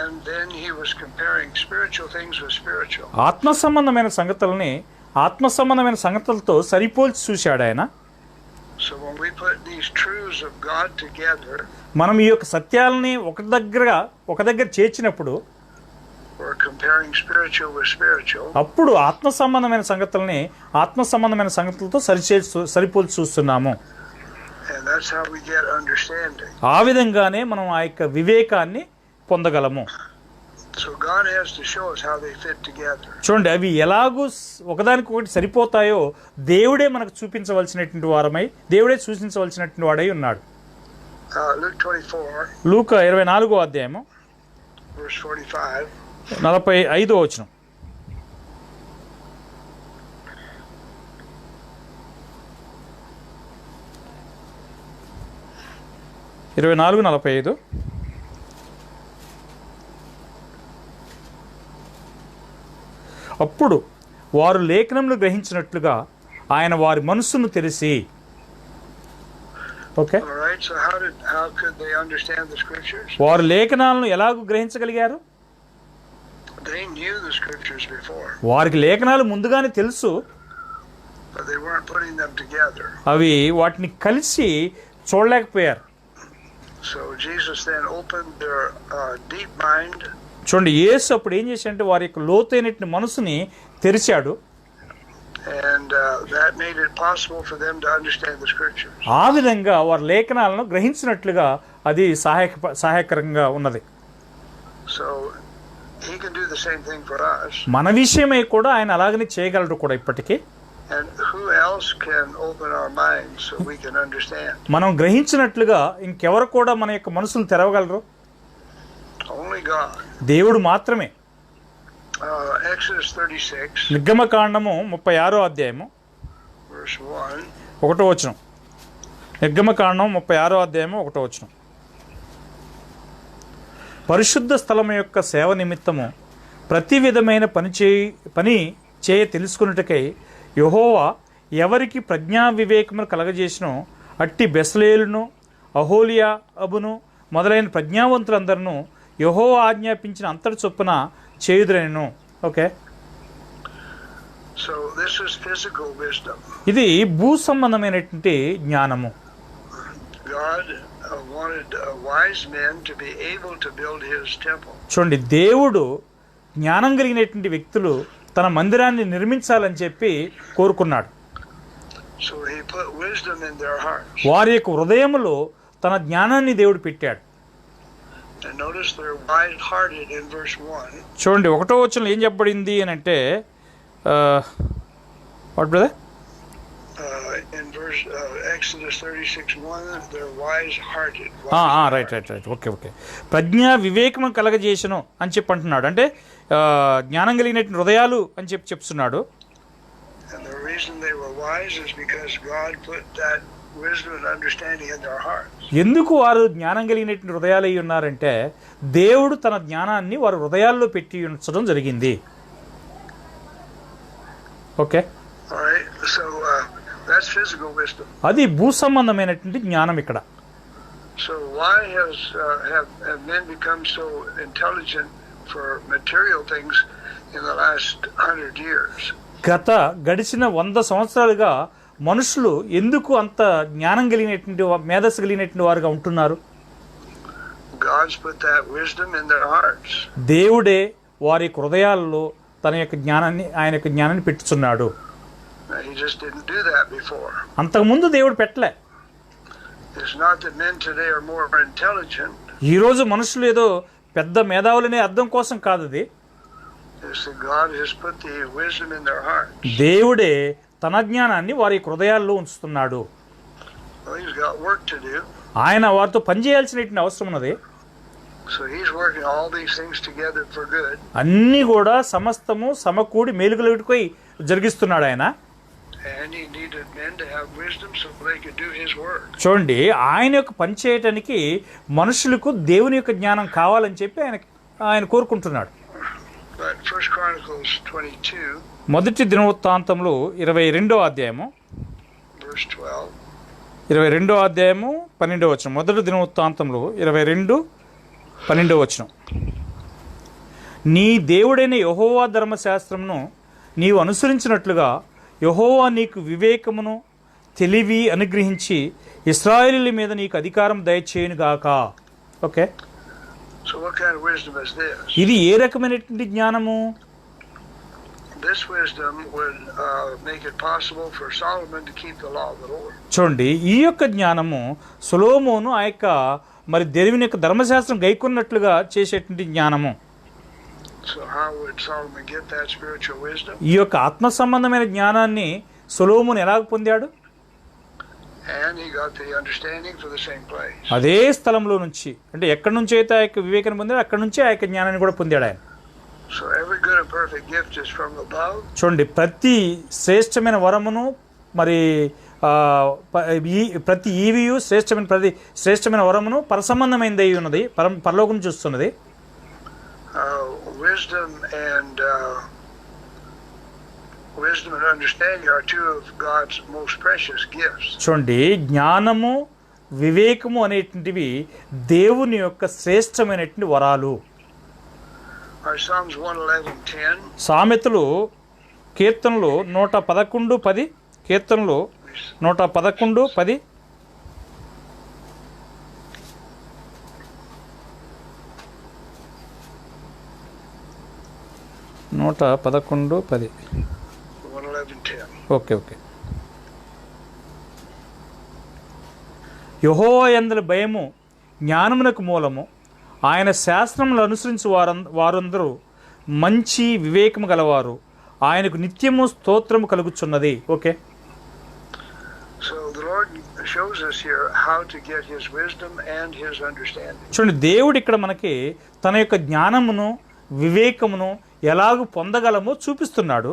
And then he was comparing spiritual things with spiritual. ఆత్మ సంబంధమైన సంగతుల్ని ఆత్మ సంబంధమైన సంగతులతో సరిపోల్చి చూశాడు ఆయన. So when we put these truths of God together, మనం ఈ యొక్క సత్యాలని ఒక దగ్గర చేర్చినప్పుడు we're comparing spiritual with spiritual. అప్పుడు ఆత్మ సంబంధమైన సంగతుల్ని ఆత్మ సంబంధమైన సంగతులతో సరిపోల్చి చూస్తున్నాము. And that's how we get understanding. ఆ విధంగానే మనం ఆ యొక్క వివేకాన్ని పొందగలము. So God has to show us how they fit together. చూడండి, అవి ఎలాగూ ఒకదానికొకటి సరిపోతాయో దేవుడే మనకు చూపించవలసినటువంటి వారమై దేవుడే సూచించవలసినటువంటి వాడై ఉన్నాడు. Luke 24, లూకా 24వ అధ్యాయము verse 45. 45వ వచనం. 24:45. అప్పుడు వారు లేఖనములు గ్రహించినట్లుగా ఆయన వారి మనస్సును తెరిచి. Okay, All right, so how could they understand the scriptures? వారు లేఖనాలను ఎలాగూ గ్రహించగలిగారు? They knew the scriptures before, వారికి లేఖనాలు ముందుగానే తెలుసు, but they weren't putting them together. అవి వాటిని కలిసి చూడలేకపోయారు. So Jesus then opened their deep mind. చూడండి, యేసు అప్పుడు ఏం చేశాడంటే వారి యొక్క లోతైన మనసుని తెరిచాడు. And that made it possible for them to understand the scriptures. ఆ విధంగా వారి లేఖనాలను గ్రహించినట్లుగా అది సహాయకరంగా ఉన్నది. So he can do the same thing for us. మన విషయమై కూడా ఆయన అలాగనే చేయగలడు కూడా ఇప్పటికీ. And who else can open our minds so we can understand? మనం గ్రహించినట్లుగా ఇంకెవరు కూడా మన యొక్క మనసును తెరవగలరు? Only God. దేవుడు మాత్రమే. Exodus 36, నిర్గమకాండము 36వ అధ్యాయము verse 1. 1వ వచనం. నిర్గమకాండం 36వ అధ్యాయము 1వ వచనం. పరిశుద్ధ స్థలము యొక్క సేవ నిమిత్తము ప్రతి విధమైన పని చేయ తెలుసుకున్నట్టుకై యెహోవా ఎవరికి ప్రజ్ఞా వివేకమును కలగజేసినో అట్టి బెస్లేలును అహోలియా అబును మొదలైన ప్రజ్ఞావంతులందరూ యెహోవా ఆజ్ఞాపించిన అంతటి చొప్పున చేయుదురనెను. Okay, So this is physical wisdom. ఇది భూ సంబంధమైనటువంటి జ్ఞానము. God wanted wise men to be able to build his temple. చూడండి, దేవుడు జ్ఞానం కలిగినటువంటి వ్యక్తులు తన మందిరాన్ని నిర్మించాలని చెప్పి కోరుకున్నాడు. So he put wisdom in their hearts. వారి యొక్క హృదయములో తన జ్ఞానాన్ని దేవుడు పెట్టాడు. And notice they're wide-hearted in verse 1. చూడండి, 1వ వచనంలో ఏం చెప్పబడింది అని అంటే what brother? In verse Exodus 36:1, they're wise-hearted. Right. Okay. ప్రజ్ఞా వివేకము కలగజేసను అని చెప్పి అంటున్నాడు. అంటే జ్ఞానం కలిగినటువంటి హృదయాలు అని చెప్పి చెప్తున్నాడు. And the reason they were wise is because God put that wisdom and understanding in their hearts. ఎందుకు వారు జ్ఞానం కలిగినటువంటి హృదయాలు అయి ఉన్నారంటే దేవుడు తన జ్ఞానాన్ని వారి హృదయాల్లో పెట్టి ఉంచడం జరిగింది. Okay, All right. So that's physical wisdom. అది భూ సంబంధమైనటువంటి జ్ఞానం ఇక్కడ. So why have men become so intelligent for material things in the last 100 years? గడిచిన 100 సంవత్సరాలుగా మనుషులు ఎందుకు అంత జ్ఞానం కలిగినటువంటి మేధస్సు కలిగినటువంటి వారుగా ఉంటున్నారు? God's put that wisdom in their hearts. దేవుడే వారి హృదయాల్లో తన యొక్క ఆయన యొక్క జ్ఞానాన్ని పెట్టుచున్నాడు. He just didn't do that before. అంతకుముందు దేవుడు పెట్టలే. It's not that men today are more intelligent. ఈరోజు మనుషులు ఏదో పెద్ద మేధావులనే అర్థం కోసం కాదు అది. It's that God has put the wisdom in their hearts. దేవుడే తన జ్ఞానాన్ని వారి హృదయాల్లో ఉంచుతున్నాడు. Well, he's got work to do. ఆయన వారితో పనిచేయాల్సినటువంటి అవసరం ఉన్నది. So he's working all these things together for good. అన్నీ కూడా సమస్తము సమకూడి మేలుకలుగుటకై జరిగిస్తున్నాడు ఆయన. And he needed men to have wisdom so they could do his work. చూడండి, ఆయన యొక్క పని చేయటానికి మనుషులకు దేవుని యొక్క జ్ఞానం కావాలని చెప్పి ఆయన కోరుకుంటున్నాడు. But 1 Chronicles 22, మొదటి దినవృత్తాంతంలో 22వ అధ్యాయము verse 12. 22వ అధ్యాయము 12వ వచనం. మొదటి దినవృత్తాంతంలో 22:12 వచనం. నీ దేవుడైన యెహోవా ధర్మశాస్త్రమును నీవు అనుసరించినట్లుగా యెహోవా నీకు వివేకమును తెలివి అనుగ్రహించి ఇశ్రాయేలీయుల మీద నీకు అధికారం దయచేయునుగాక. Okay, So what kind of wisdom is this? ఇది ఏ రకమైనటువంటి జ్ఞానము? This wisdom would make it possible for Solomon to keep the law of the Lord. చూడండి, ఈ యొక్క జ్ఞానము సొలొమోను ఆ యొక్క దేవుని యొక్క ధర్మశాస్త్రం గైకొన్నట్లుగా చేసేటువంటి జ్ఞానము. So how would Solomon get that spiritual wisdom? ఈ యొక్క ఆత్మ సంబంధమైన జ్ఞానాన్ని సొలొమోను ఎలాగ పొందాడు? And he got the understanding for the same place. అదే స్థలంలో నుంచి, అంటే ఎక్కడి నుంచి అయితే ఆ యొక్క వివేకాన్ని పొందాడు అక్కడి నుంచే ఆ యొక్క జ్ఞానాన్ని కూడా పొందాడు ఆయన. So every good and perfect gift is from above. చూడండి, ప్రతి శ్రేష్టమైన వరమును మరి ప్రతి ఈవియు ప్రతి శ్రేష్టమైన వరమును పరసంబంధమైనది అయి ఉన్నది, పరలోకం చూస్తున్నది. Wisdom and understanding are two of God's most precious gifts. చూడండి, జ్ఞానము వివేకము అనేటువంటివి దేవుని యొక్క శ్రేష్టమైనటువంటి వరాలు. Psalms 111:10. సామెతలు కీర్తనలు 111:10. కీర్తనలు 111:10. ఓకే. యెహోవా యందలి భయము జ్ఞానమునకు మూలము, ఆయన శాస్త్రములను అనుసరించి వారందరూ మంచి వివేకము గలవారు, ఆయనకు నిత్యము స్తోత్రము కలుగుచున్నది. Okay, So the Lord shows us here how to get his wisdom and his understanding. చూడండి, దేవుడు ఇక్కడ మనకి తన యొక్క జ్ఞానమును వివేకమును ఎలాగూ పొందగలమో చూపిస్తున్నాడు.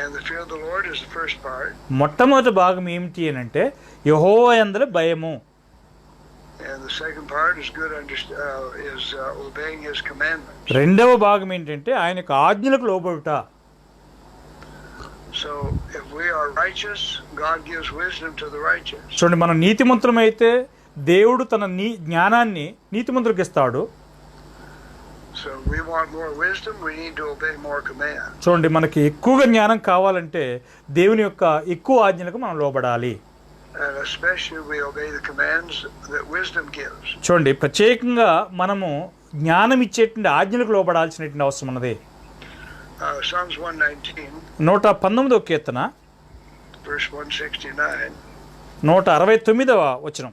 And the fear of the Lord is the first part. మొట్టమొదటి భాగం ఏమిటి అని అంటే యెహోవా యందు భయము. And the second part is obeying his commandments. రెండవ భాగం ఏంటంటే ఆయన యొక్క ఆజ్ఞలకు లోబడుట. So if we are righteous, God gives wisdom to the righteous. చూడండి, మనం నీతిమంతులమైతే దేవుడు తన జ్ఞానాన్ని నీతిమంతులకు ఇస్తాడు. So we want more wisdom, we need to obey more commands. చూడండి, మనకి ఎక్కువగా జ్ఞానం కావాలంటే దేవుని యొక్క ఎక్కువ ఆజ్ఞలకు మనం లోబడాలి. And especially we obey the commands that wisdom gives. చూడండి, ప్రత్యేకంగా మనము జ్ఞానం ఇచ్చేటువంటి ఆజ్ఞలకు లోబడాల్సినటువంటి అవసరం ఉన్నది. Psalms 119, 119వ కీర్తన verse 169. 169వ వచనం.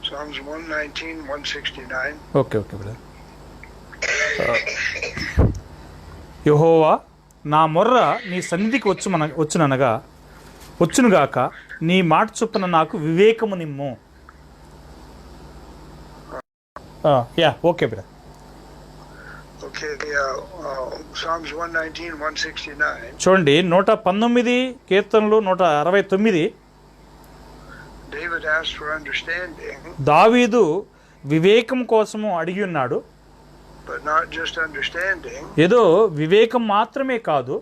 Psalms 119, 169. Okay brother. యెహోవా, నా మొర్ర నీ సన్నిధికి వచ్చునుగాక, నీ మాట చొప్పున నాకు వివేకము నిమ్ము. Okay brother. Okay, Psalms 119, 169. చూడండి, 119 కీర్తనలు 169. David asked for understanding. దావీదు వివేకం కోసము అడిగి ఉన్నాడు. But not just understanding. ఏదో వివేకం మాత్రమే కాదు,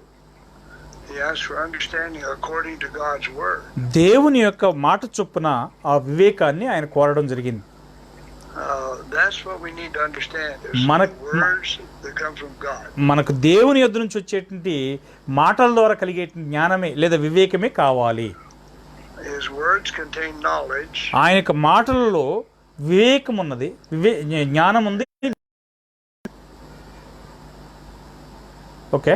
he asked for understanding according to God's word. దేవుని యొక్క మాట చొప్పున ఆ వివేకాన్ని ఆయన కోరడం జరిగింది. That's what we need to understand. Words that come from God. మనకు దేవుని యొద్ద నుంచి వచ్చేటువంటి మాటల ద్వారా కలిగే జ్ఞానమే లేదా వివేకమే కావాలి. His words contain knowledge. ఆయన యొక్క మాటలలో వివేకం ఉన్నది, జ్ఞానం ఉంది. Okay,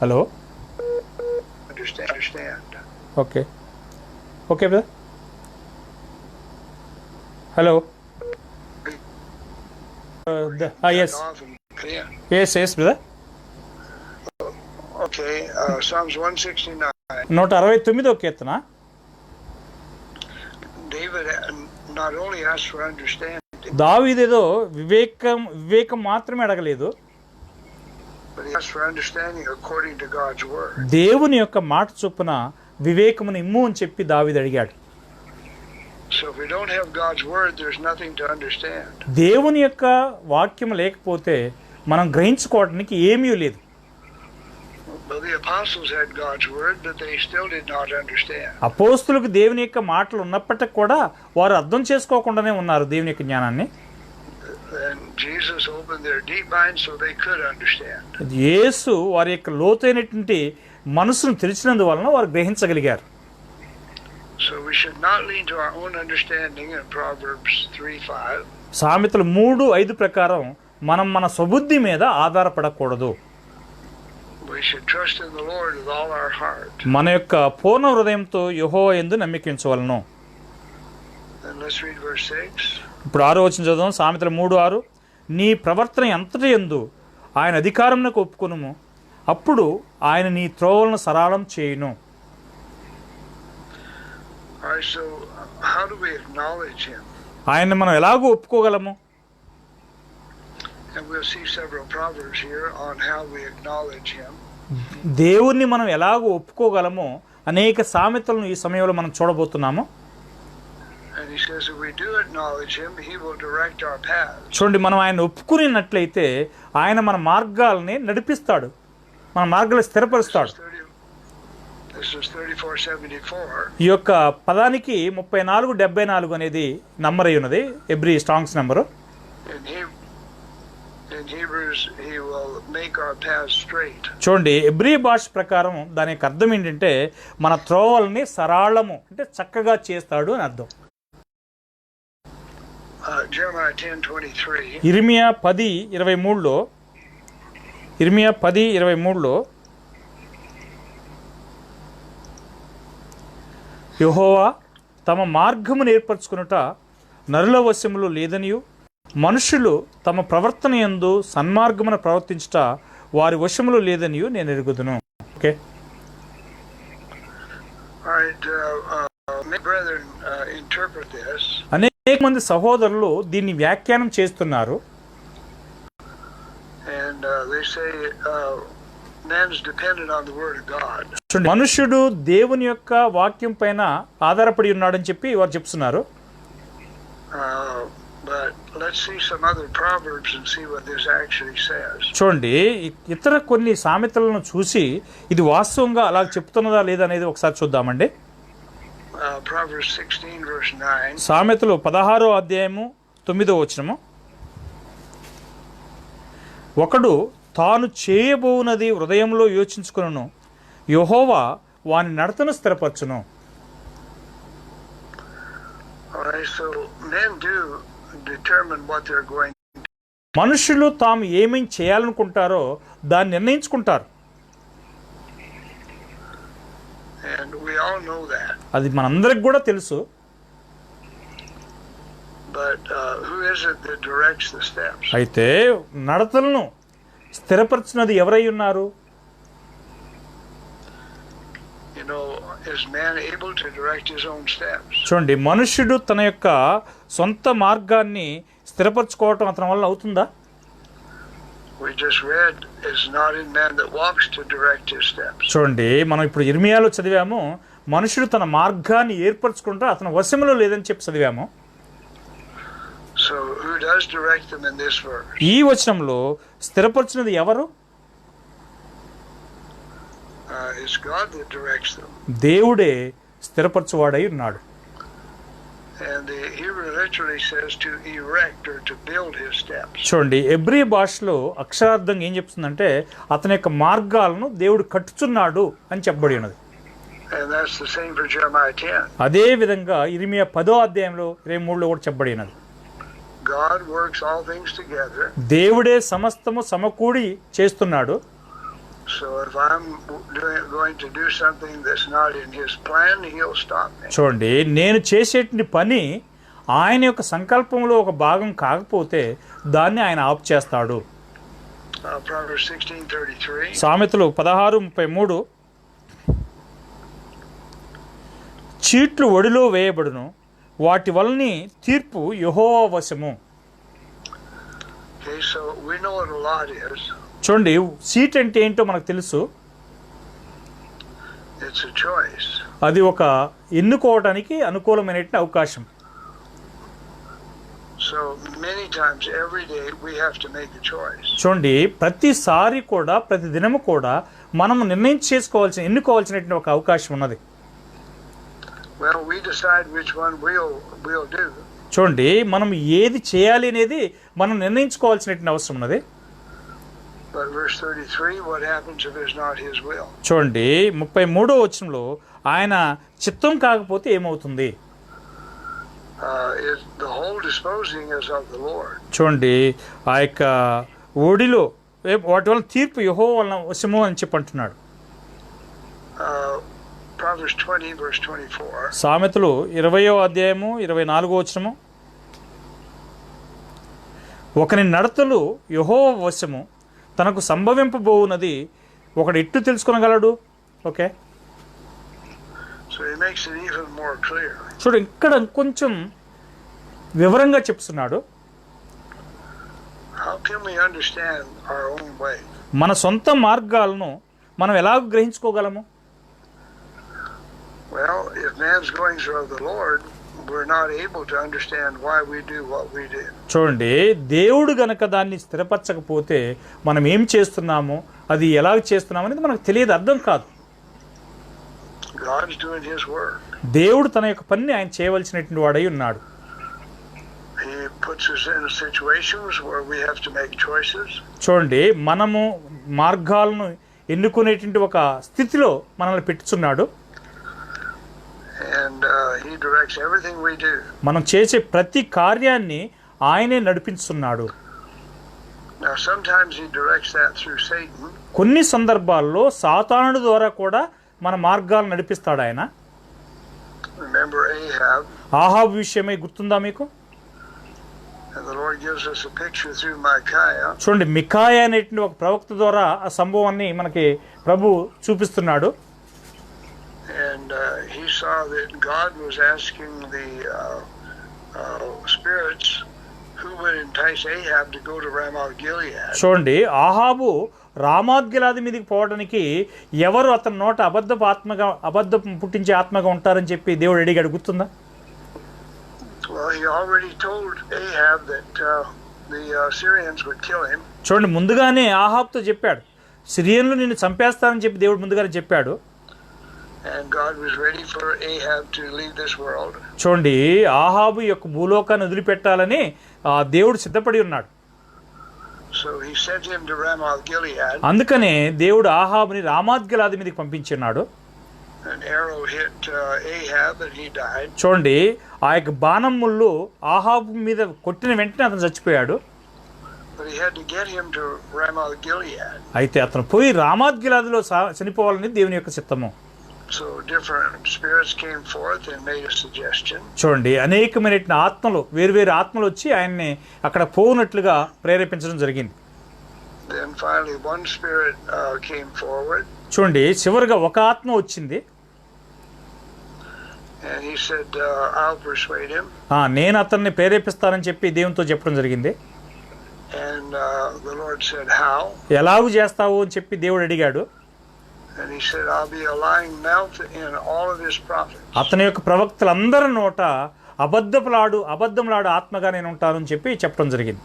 hello, Understand. Okay brother. Hello, yes brother. Okay, Psalms 169. 169వ కీర్తన. David not only asked for understanding. దావీదేదో వివేకం మాత్రమే అడగలేదు, but he asked for understanding according to God's word. దేవుని యొక్క మాట చొప్పున వివేకమును ఇమ్ము అని చెప్పి దావీదు అడిగాడు. So if we don't have God's word, there's nothing to understand. దేవుని యొక్క వాక్యం లేకపోతే మనం గ్రహించుకోవడానికి ఏమీ లేదు. But the apostles had God's word, but they still did not understand. అపోస్తులకు దేవుని యొక్క మాటలు ఉన్నప్పటికీ కూడా వారు అర్థం చేసుకోకుండానే ఉన్నారు దేవుని యొక్క జ్ఞానాన్ని. And Jesus opened their deep minds so they could understand. యేసు వారి యొక్క లోతైనటువంటి మనసును తెరిచినందువలన వారు గ్రహించగలిగారు. So we should not lean to our own understanding in Proverbs 3:5. సామెతలు 3:5 ప్రకారం మనం మన స్వబుద్ధి మీద ఆధారపడకూడదు. We should trust in the Lord with all our heart. మన యొక్క పూర్ణ హృదయంతో యెహోవా యందు నమ్మికించవలెను. And let's read verse 6. ఇప్పుడు 6వ వచనం చదువుదాం. సామెతలు 3:6. నీ ప్రవర్తన ఎంతటి యందు ఆయన అధికారమునకు ఒప్పుకొనుము, అప్పుడు ఆయన నీ త్రోవలను సరళం చేయును. All right, so how do we acknowledge him? ఆయన్ని మనం ఎలాగో ఒప్పుకోగలము? And we'll see several proverbs here on how we acknowledge him. దేవుణ్ణి మనం ఎలాగో ఒప్పుకోగలమో అనేక సామెతలను ఈ సమయంలో మనం చూడబోతున్నాము. And he says if we do acknowledge him, he will direct our paths. చూడండి, మనం ఆయన ఒప్పుకున్నట్లయితే ఆయన మన మార్గాల్ని నడిపిస్తాడు, మన మార్గాలు స్థిరపరుస్తాడు. This is 3474. ఈ యొక్క పదానికి 3474 అనేది నంబర్ అయి ఉన్నది, Hebrew Strong's number. In Hebrews, he will make our paths straight. చూడండి, ఎబ్రీ భాష ప్రకారం దాని యొక్క అర్థం ఏంటంటే మన త్రోవల్ని సరళము అంటే చక్కగా చేస్తాడు అని అర్థం. Jeremiah 10:23. ఇర్మియా 10:23లో ఇర్మియా 10:23లో యెహోవా తమ మార్గమును ఏర్పరచుకొనుట నరుల వశములో లేదనియు మనుషులు తమ ప్రవర్తన యందు సన్మార్గమున ప్రవర్తించుట వారి వశములో లేదనియు నేను ఎరుగుదును. Okay, All right, many brethren interpret this, అనేక మంది సహోదరులు దీన్ని వ్యాఖ్యానం చేస్తున్నారు. and they say man's dependent on the word of God. చూడండి, మనుష్యుడు దేవుని యొక్క వాక్యం పైన ఆధారపడి ఉన్నాడని చెప్పి వారు చెప్తున్నారు. But let's see some other proverbs and see what this actually says. చూడండి, ఇతర కొన్ని సామెతలను చూసి ఇది వాస్తవంగా అలా చెప్తున్నదా లేదా అనేది ఒకసారి చూద్దామండి. Proverbs 16 verse 9. సామెతలు 16:9. ఒకడు తాను చేయబోవునది హృదయంలో యోచించుకొనును, యెహోవా వాని నడతను స్థిరపరచును. All right, so men do determine what they're going. మనుషులు తాము ఏమేం చేయాలనుకుంటారో దాన్ని నిర్ణయించుకుంటారు. And we all know that. అది మనందరికి కూడా తెలుసు. But who is it that directs the steps? అయితే నడతలను స్థిరపరచినది ఎవరై ఉన్నారు? You know, is man able to direct his own steps? చూడండి, మనుష్యుడు తన యొక్క సొంత మార్గాన్ని స్థిరపరచుకోవటం అతని వల్ల అవుతుందా? We just read, "Is not in man that walks to direct his steps." చూడండి, మనం ఇప్పుడు ఇర్మియాలో చదివాము, మనుషుడు తన మార్గాన్ని ఏర్పరచుకుంటా అతని వశములో లేదని చెప్పి చదివాము. So who does direct them in this verse? ఈ వచనంలో స్థిరపరచినది ఎవరు? It's God that directs them. దేవుడే స్థిరపరచువాడై ఉన్నాడు. And the Hebrew literally says to erect or to build his steps. చూడండి, ఎబ్రీ భాషలో అక్షరార్థంగా ఏం చెప్తుందంటే అతని యొక్క మార్గాలను దేవుడు కట్టుచున్నాడు అని చెప్పబడి ఉన్నది. And that's the same for Jeremiah 10. అదే విధంగా ఇర్మియా 10:23 కూడా చెప్పబడి ఉన్నది. God works all things together. దేవుడే సమస్తము సమకూడి చేస్తున్నాడు. So if I'm going to do something that's not in his plan, he'll stop me. చూడండి, నేను చేసేటి పని ఆయన యొక్క సంకల్పంలో ఒక భాగం కాకపోతే దాన్ని ఆయన ఆపు చేస్తాడు. Proverbs 16:33. సామెతలు 16:33. చీట్లు ఒడిలో వేయబడును, వాటి వలని తీర్పు యెహోవా వశము. Okay, so we know what a lot is. చూడండి, సీట్ అంటే ఏంటో మనకు తెలుసు. It's a choice. అది ఒక ఎన్నుకోవడానికి అనుకూలమైన అవకాశం. So many times every day we have to make a choice. చూడండి, ప్రతిసారి కూడా ప్రతి దినము కూడా మనం ఎన్నుకోవాల్సినటువంటి ఒక అవకాశం ఉన్నది. Well, we decide which one we'll do. చూడండి, మనం ఏది చేయాలి అనేది మనం నిర్ణయించుకోవాల్సినటువంటి అవసరం ఉన్నది. But verse 33, what happens if it's not his will? చూడండి, 33వ వచనంలో ఆయన చిత్తం కాకపోతే ఏమవుతుంది? The whole disposing is of the Lord. చూడండి, ఆ యొక్క ఓడిలో వాటి వల్ల తీర్పు యెహోవా వశము అని చెప్పి అంటున్నాడు. Proverbs 20 verse 24. సామెతలు 20:24. ఒకని నడతలు యెహోవా వశము, తనకు సంభవింపబోవునది ఒకడు ఎట్టు తెలుసుకొనగలడు. Okay, So he makes it even more clear. చూడు, ఇక్కడ కొంచెం వివరంగా చెప్తున్నాడు. How can we understand our own way? మన సొంత మార్గాలను మనం ఎలా గ్రహించుకోగలము? Well, if man's goings are of the Lord, we're not able to understand why we do what we do. చూడండి, దేవుడు గనక దాన్ని స్థిరపరచకపోతే మనం ఏం చేస్తున్నామో అది ఎలా చేస్తున్నామో అనేది మనకు తెలియదు, అర్థం కాదు. God's doing his work. దేవుడు తన యొక్క పనిని ఆయన చేయవలసినటువంటి వాడై ఉన్నాడు. He puts us in situations where we have to make choices. చూడండి, మనము మార్గాలను ఎన్నుకునేటువంటి ఒక స్థితిలో మనల్ని పెట్టుచున్నాడు. And he directs everything we do. మనం చేసే ప్రతి కార్యాన్ని ఆయనే నడిపిస్తున్నాడు. Now, sometimes he directs that through Satan. కొన్ని సందర్భాల్లో సాతానుడి ద్వారా కూడా మన మార్గాలు నడిపిస్తాడు ఆయన. Remember Ahab. ఆహాబు విషయమై గుర్తుందా మీకు? And the Lord gives us a picture through Micaiah. చూడండి, మికాయా అనేటువంటి ఒక ప్రవక్త ద్వారా ఆ సంభవాన్ని మనకి ప్రభు చూపిస్తున్నాడు. And he saw that God was asking the spirits who would entice Ahab to go to Ramoth Gilead. చూడండి, ఆహాబు రామాత్ గిలాది మీదకి పోవడానికి ఎవరు అతని నోట అబద్ధం పుట్టించే ఆత్మగా ఉంటారని చెప్పి దేవుడు అడిగాడు, గుర్తుందా? Well, he already told Ahab that the Syrians would kill him. చూడండి, ముందుగానే ఆహాబుతో చెప్పాడు, సిరియన్లు నిన్ను చంపేస్తారని చెప్పి దేవుడు ముందుగానే చెప్పాడు. And God was ready for Ahab to leave this world. చూడండి, ఆహాబు యొక్క భూలోకాన్ని వదిలిపెట్టాలని దేవుడు సిద్ధపడి ఉన్నాడు. So he sent him to Ramoth Gilead. అందుకనే దేవుడు ఆహాబుని రామాత్ గిలాది మీదకి పంపించున్నాడు. An arrow hit Ahab and he died. చూడండి, ఆ యొక్క బాణం ముళ్ళు ఆహాబు మీద కొట్టిన వెంటనే అతను చచ్చిపోయాడు. But he had to get him to Ramoth Gilead. అయితే అతను పోయి రామాత్ గిలాదిలో చనిపోవాలని దేవుని యొక్క చిత్తము. So different spirits came forth and made a suggestion. చూడండి, అనేకమైన ఆత్మలు, వేరువేరు ఆత్మలు వచ్చి ఆయన్ని అక్కడ పోనట్లుగా ప్రేరేపించడం జరిగింది. Then finally one spirit came forward. చూడండి, చివరిగా ఒక ఆత్మ వచ్చింది. And he said, I'll persuade him. నేను అతన్ని ప్రేరేపిస్తానని చెప్పి దేవునితో చెప్పడం జరిగింది. And the Lord said, how? ఎలాగూ చేస్తావు అని చెప్పి దేవుడు అడిగాడు. And he said, I'll be a lying mouth in all of his prophets. అతని యొక్క ప్రవక్తలందరి నోట అబద్ధంలాడు ఆత్మగా నేను ఉంటానని చెప్పి చెప్పడం జరిగింది.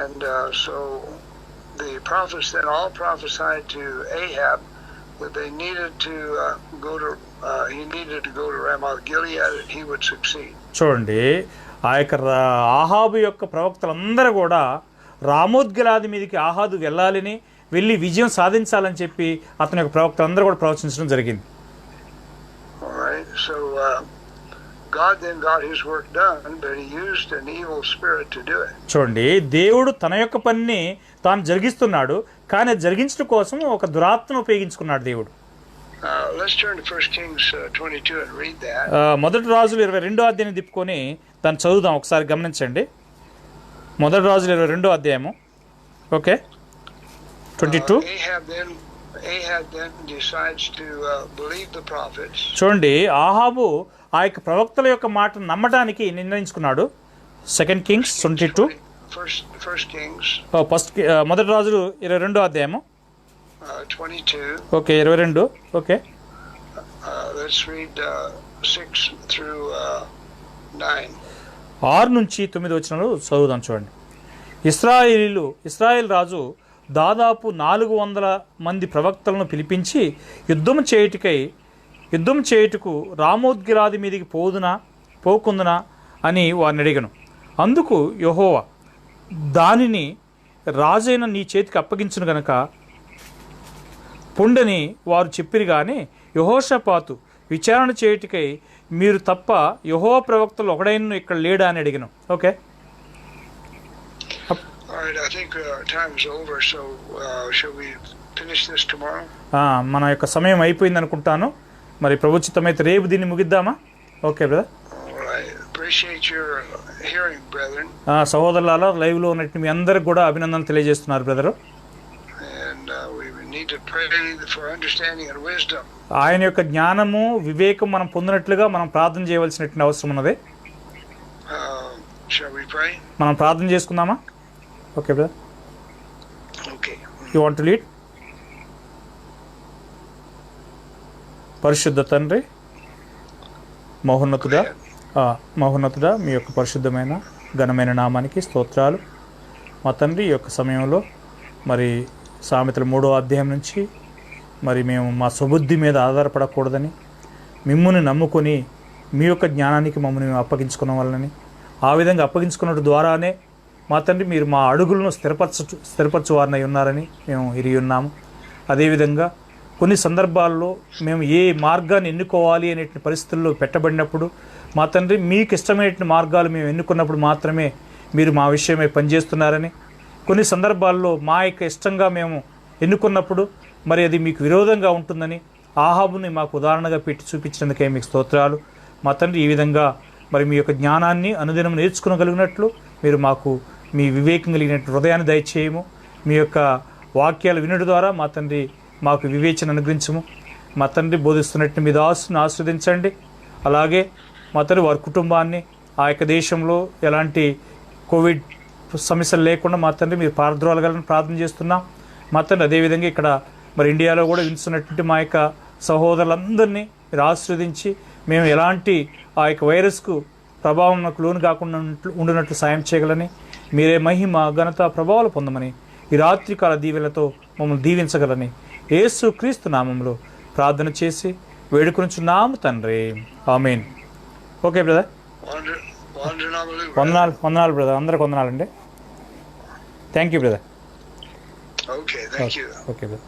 And so the prophets then all prophesied to Ahab that they needed to he needed to go to Ramoth Gilead and he would succeed. చూడండి, ఆ యొక్క ఆహాబు యొక్క ప్రవక్తలందరూ కూడా రామోత్ గిలాది మీదకి ఆహాబు వెళ్ళి విజయం సాధించాలని చెప్పి అతని యొక్క ప్రవక్తలందరూ కూడా ప్రవచించడం జరిగింది. All right, so God then got his work done, but he used an evil spirit to do it. చూడండి, దేవుడు తన యొక్క పనిని తాను జరిగిస్తున్నాడు, కానీ జరిగించడం కోసం ఒక దురాత్మను ఉపయోగించుకున్నాడు దేవుడు. Let's turn to 1 Kings 22 and read that. మొదటి రాజులు 22వ అధ్యాయాన్ని తిప్పుకొని దాన్ని చదువుదాం, ఒకసారి గమనించండి. మొదటి రాజులు 22వ అధ్యాయము. Okay, 22. Ahab then decides to believe the prophets. చూడండి, ఆహాబు ఆ యొక్క ప్రవక్తల యొక్క మాట నమ్మడానికి నిర్ణయించుకున్నాడు. 2 Kings 22. First Kings. మొదటి రాజులు 22వ అధ్యాయము. 22. Okay, 22. Okay, let's read 6 through 9. 6 నుంచి 9 వచనాలు చదువుదాం. చూడండి, ఇశ్రాయేల్ రాజు దాదాపు 400 మంది ప్రవక్తలను పిలిపించి యుద్ధం చేయుటకు రామోత్ గిలాది మీదికి పోకుందునా అని వారిని అడిగను. అందుకు యెహోవా, దానిని రాజైన నీ చేతికి అప్పగించును గనక పొండని వారు చెప్పిరి. కానీ యెహోషాపాతు విచారణ చేయుటకై మీరు తప్ప యెహోవా ప్రవక్తలు ఒకడైనా ఇక్కడ లేడా అని అడిగను. Okay, All right, I think time is over, so shall we finish this tomorrow? మన యొక్క సమయం అయిపోయింది అనుకుంటాను. మరి ప్రభుచితమైతే రేపు దీన్ని ముగిద్దామా? Okay brother. All right, appreciate your hearing, brethren. సహోదరులారా, లైవ్లో ఉన్నట్టు మీ అందరికి కూడా అభినందనలు తెలియజేస్తున్నారు brother. And we need to pray for understanding and wisdom. ఆయన యొక్క జ్ఞానము వివేకం మనం పొందినట్లుగా మనం ప్రార్థన చేయవలసినటువంటి అవసరం ఉన్నది. Shall we pray? మనం ప్రార్థన చేసుకుందామా? Okay brother. Okay. You want to lead? పరిశుద్ధ తండ్రి, మహోన్నతుడా, మీ యొక్క పరిశుద్ధమైన ఘనమైన నామానికి స్తోత్రాలు. మా తండ్రి, ఈ యొక్క సమయంలో మరి సామెతల 3వ అధ్యాయం నుంచి మరి మేము మా సుబుద్ధి మీద ఆధారపడకూడదని, మిమ్ముని నమ్ముకొని మీ యొక్క జ్ఞానానికి మమ్మల్ని మేము అప్పగించుకున్న వాళ్ళని, ఆ విధంగా అప్పగించుకున్నట్టు ద్వారానే మా తండ్రి మీరు మా అడుగులను స్థిరపరచువారనై ఉన్నారని మేము ఎరిగి ఉన్నాము. అదేవిధంగా కొన్ని సందర్భాల్లో మేము ఏ మార్గాన్ని ఎన్నుకోవాలి అనే పరిస్థితుల్లో పెట్టబడినప్పుడు మా తండ్రి మీకు ఇష్టమైన మార్గాలు మేము ఎన్నుకున్నప్పుడు మాత్రమే మీరు మా విషయమై పనిచేస్తున్నారని, కొన్ని సందర్భాల్లో మా యొక్క ఇష్టంగా మేము ఎన్నుకున్నప్పుడు మరి అది మీకు విరోధంగా ఉంటుందని ఆహాబుని మాకు ఉదాహరణగా పెట్టి చూపించినందుకే మీకు స్తోత్రాలు. మా తండ్రి, ఈ విధంగా మరి మీ యొక్క జ్ఞానాన్ని అనుదినం నేర్చుకోగలిగినట్లు మీరు మాకు మీ వివేకం కలిగిన హృదయాన్ని దయచేయము. మీ యొక్క వాక్యాలు వినడం ద్వారా మా తండ్రి మాకు వివేచన అనుగ్రహించము. మా తండ్రి బోధిస్తున్నట్టు మీ దాసుని ఆస్వాదించండి. అలాగే మా తండ్రి వారి కుటుంబాన్ని, ఆ యొక్క దేశంలో ఎలాంటి కోవిడ్ సమస్యలు లేకుండా మా తండ్రి మీరు పారద్రోలగలని ప్రార్థన చేస్తున్నాం. మా తండ్రి అదేవిధంగా ఇక్కడ మరి ఇండియాలో కూడా వినిస్తున్నటువంటి మా యొక్క సహోదరులందరినీ మీరు ఆశీర్వదించి మేము ఎలాంటి ఆ యొక్క వైరస్కు ప్రభావం నాకు లోను కాకుండా ఉండినట్లు సాయం చేయగలని, మీరే మహిమ ఘనత ప్రభావాలు పొందమని, ఈ రాత్రికాల దీవెలతో మమ్మల్ని దీవించగలని యేసు క్రీస్తు నామంలో ప్రార్థన చేసి వేడుకొనుచున్నాము తండ్రి. ఆమేన్. ఓకే బ్రదర్, వందనాలు బ్రదర్, అందరికి వందనాలండి. Thank you brother. Okay, thank you. Okay brother.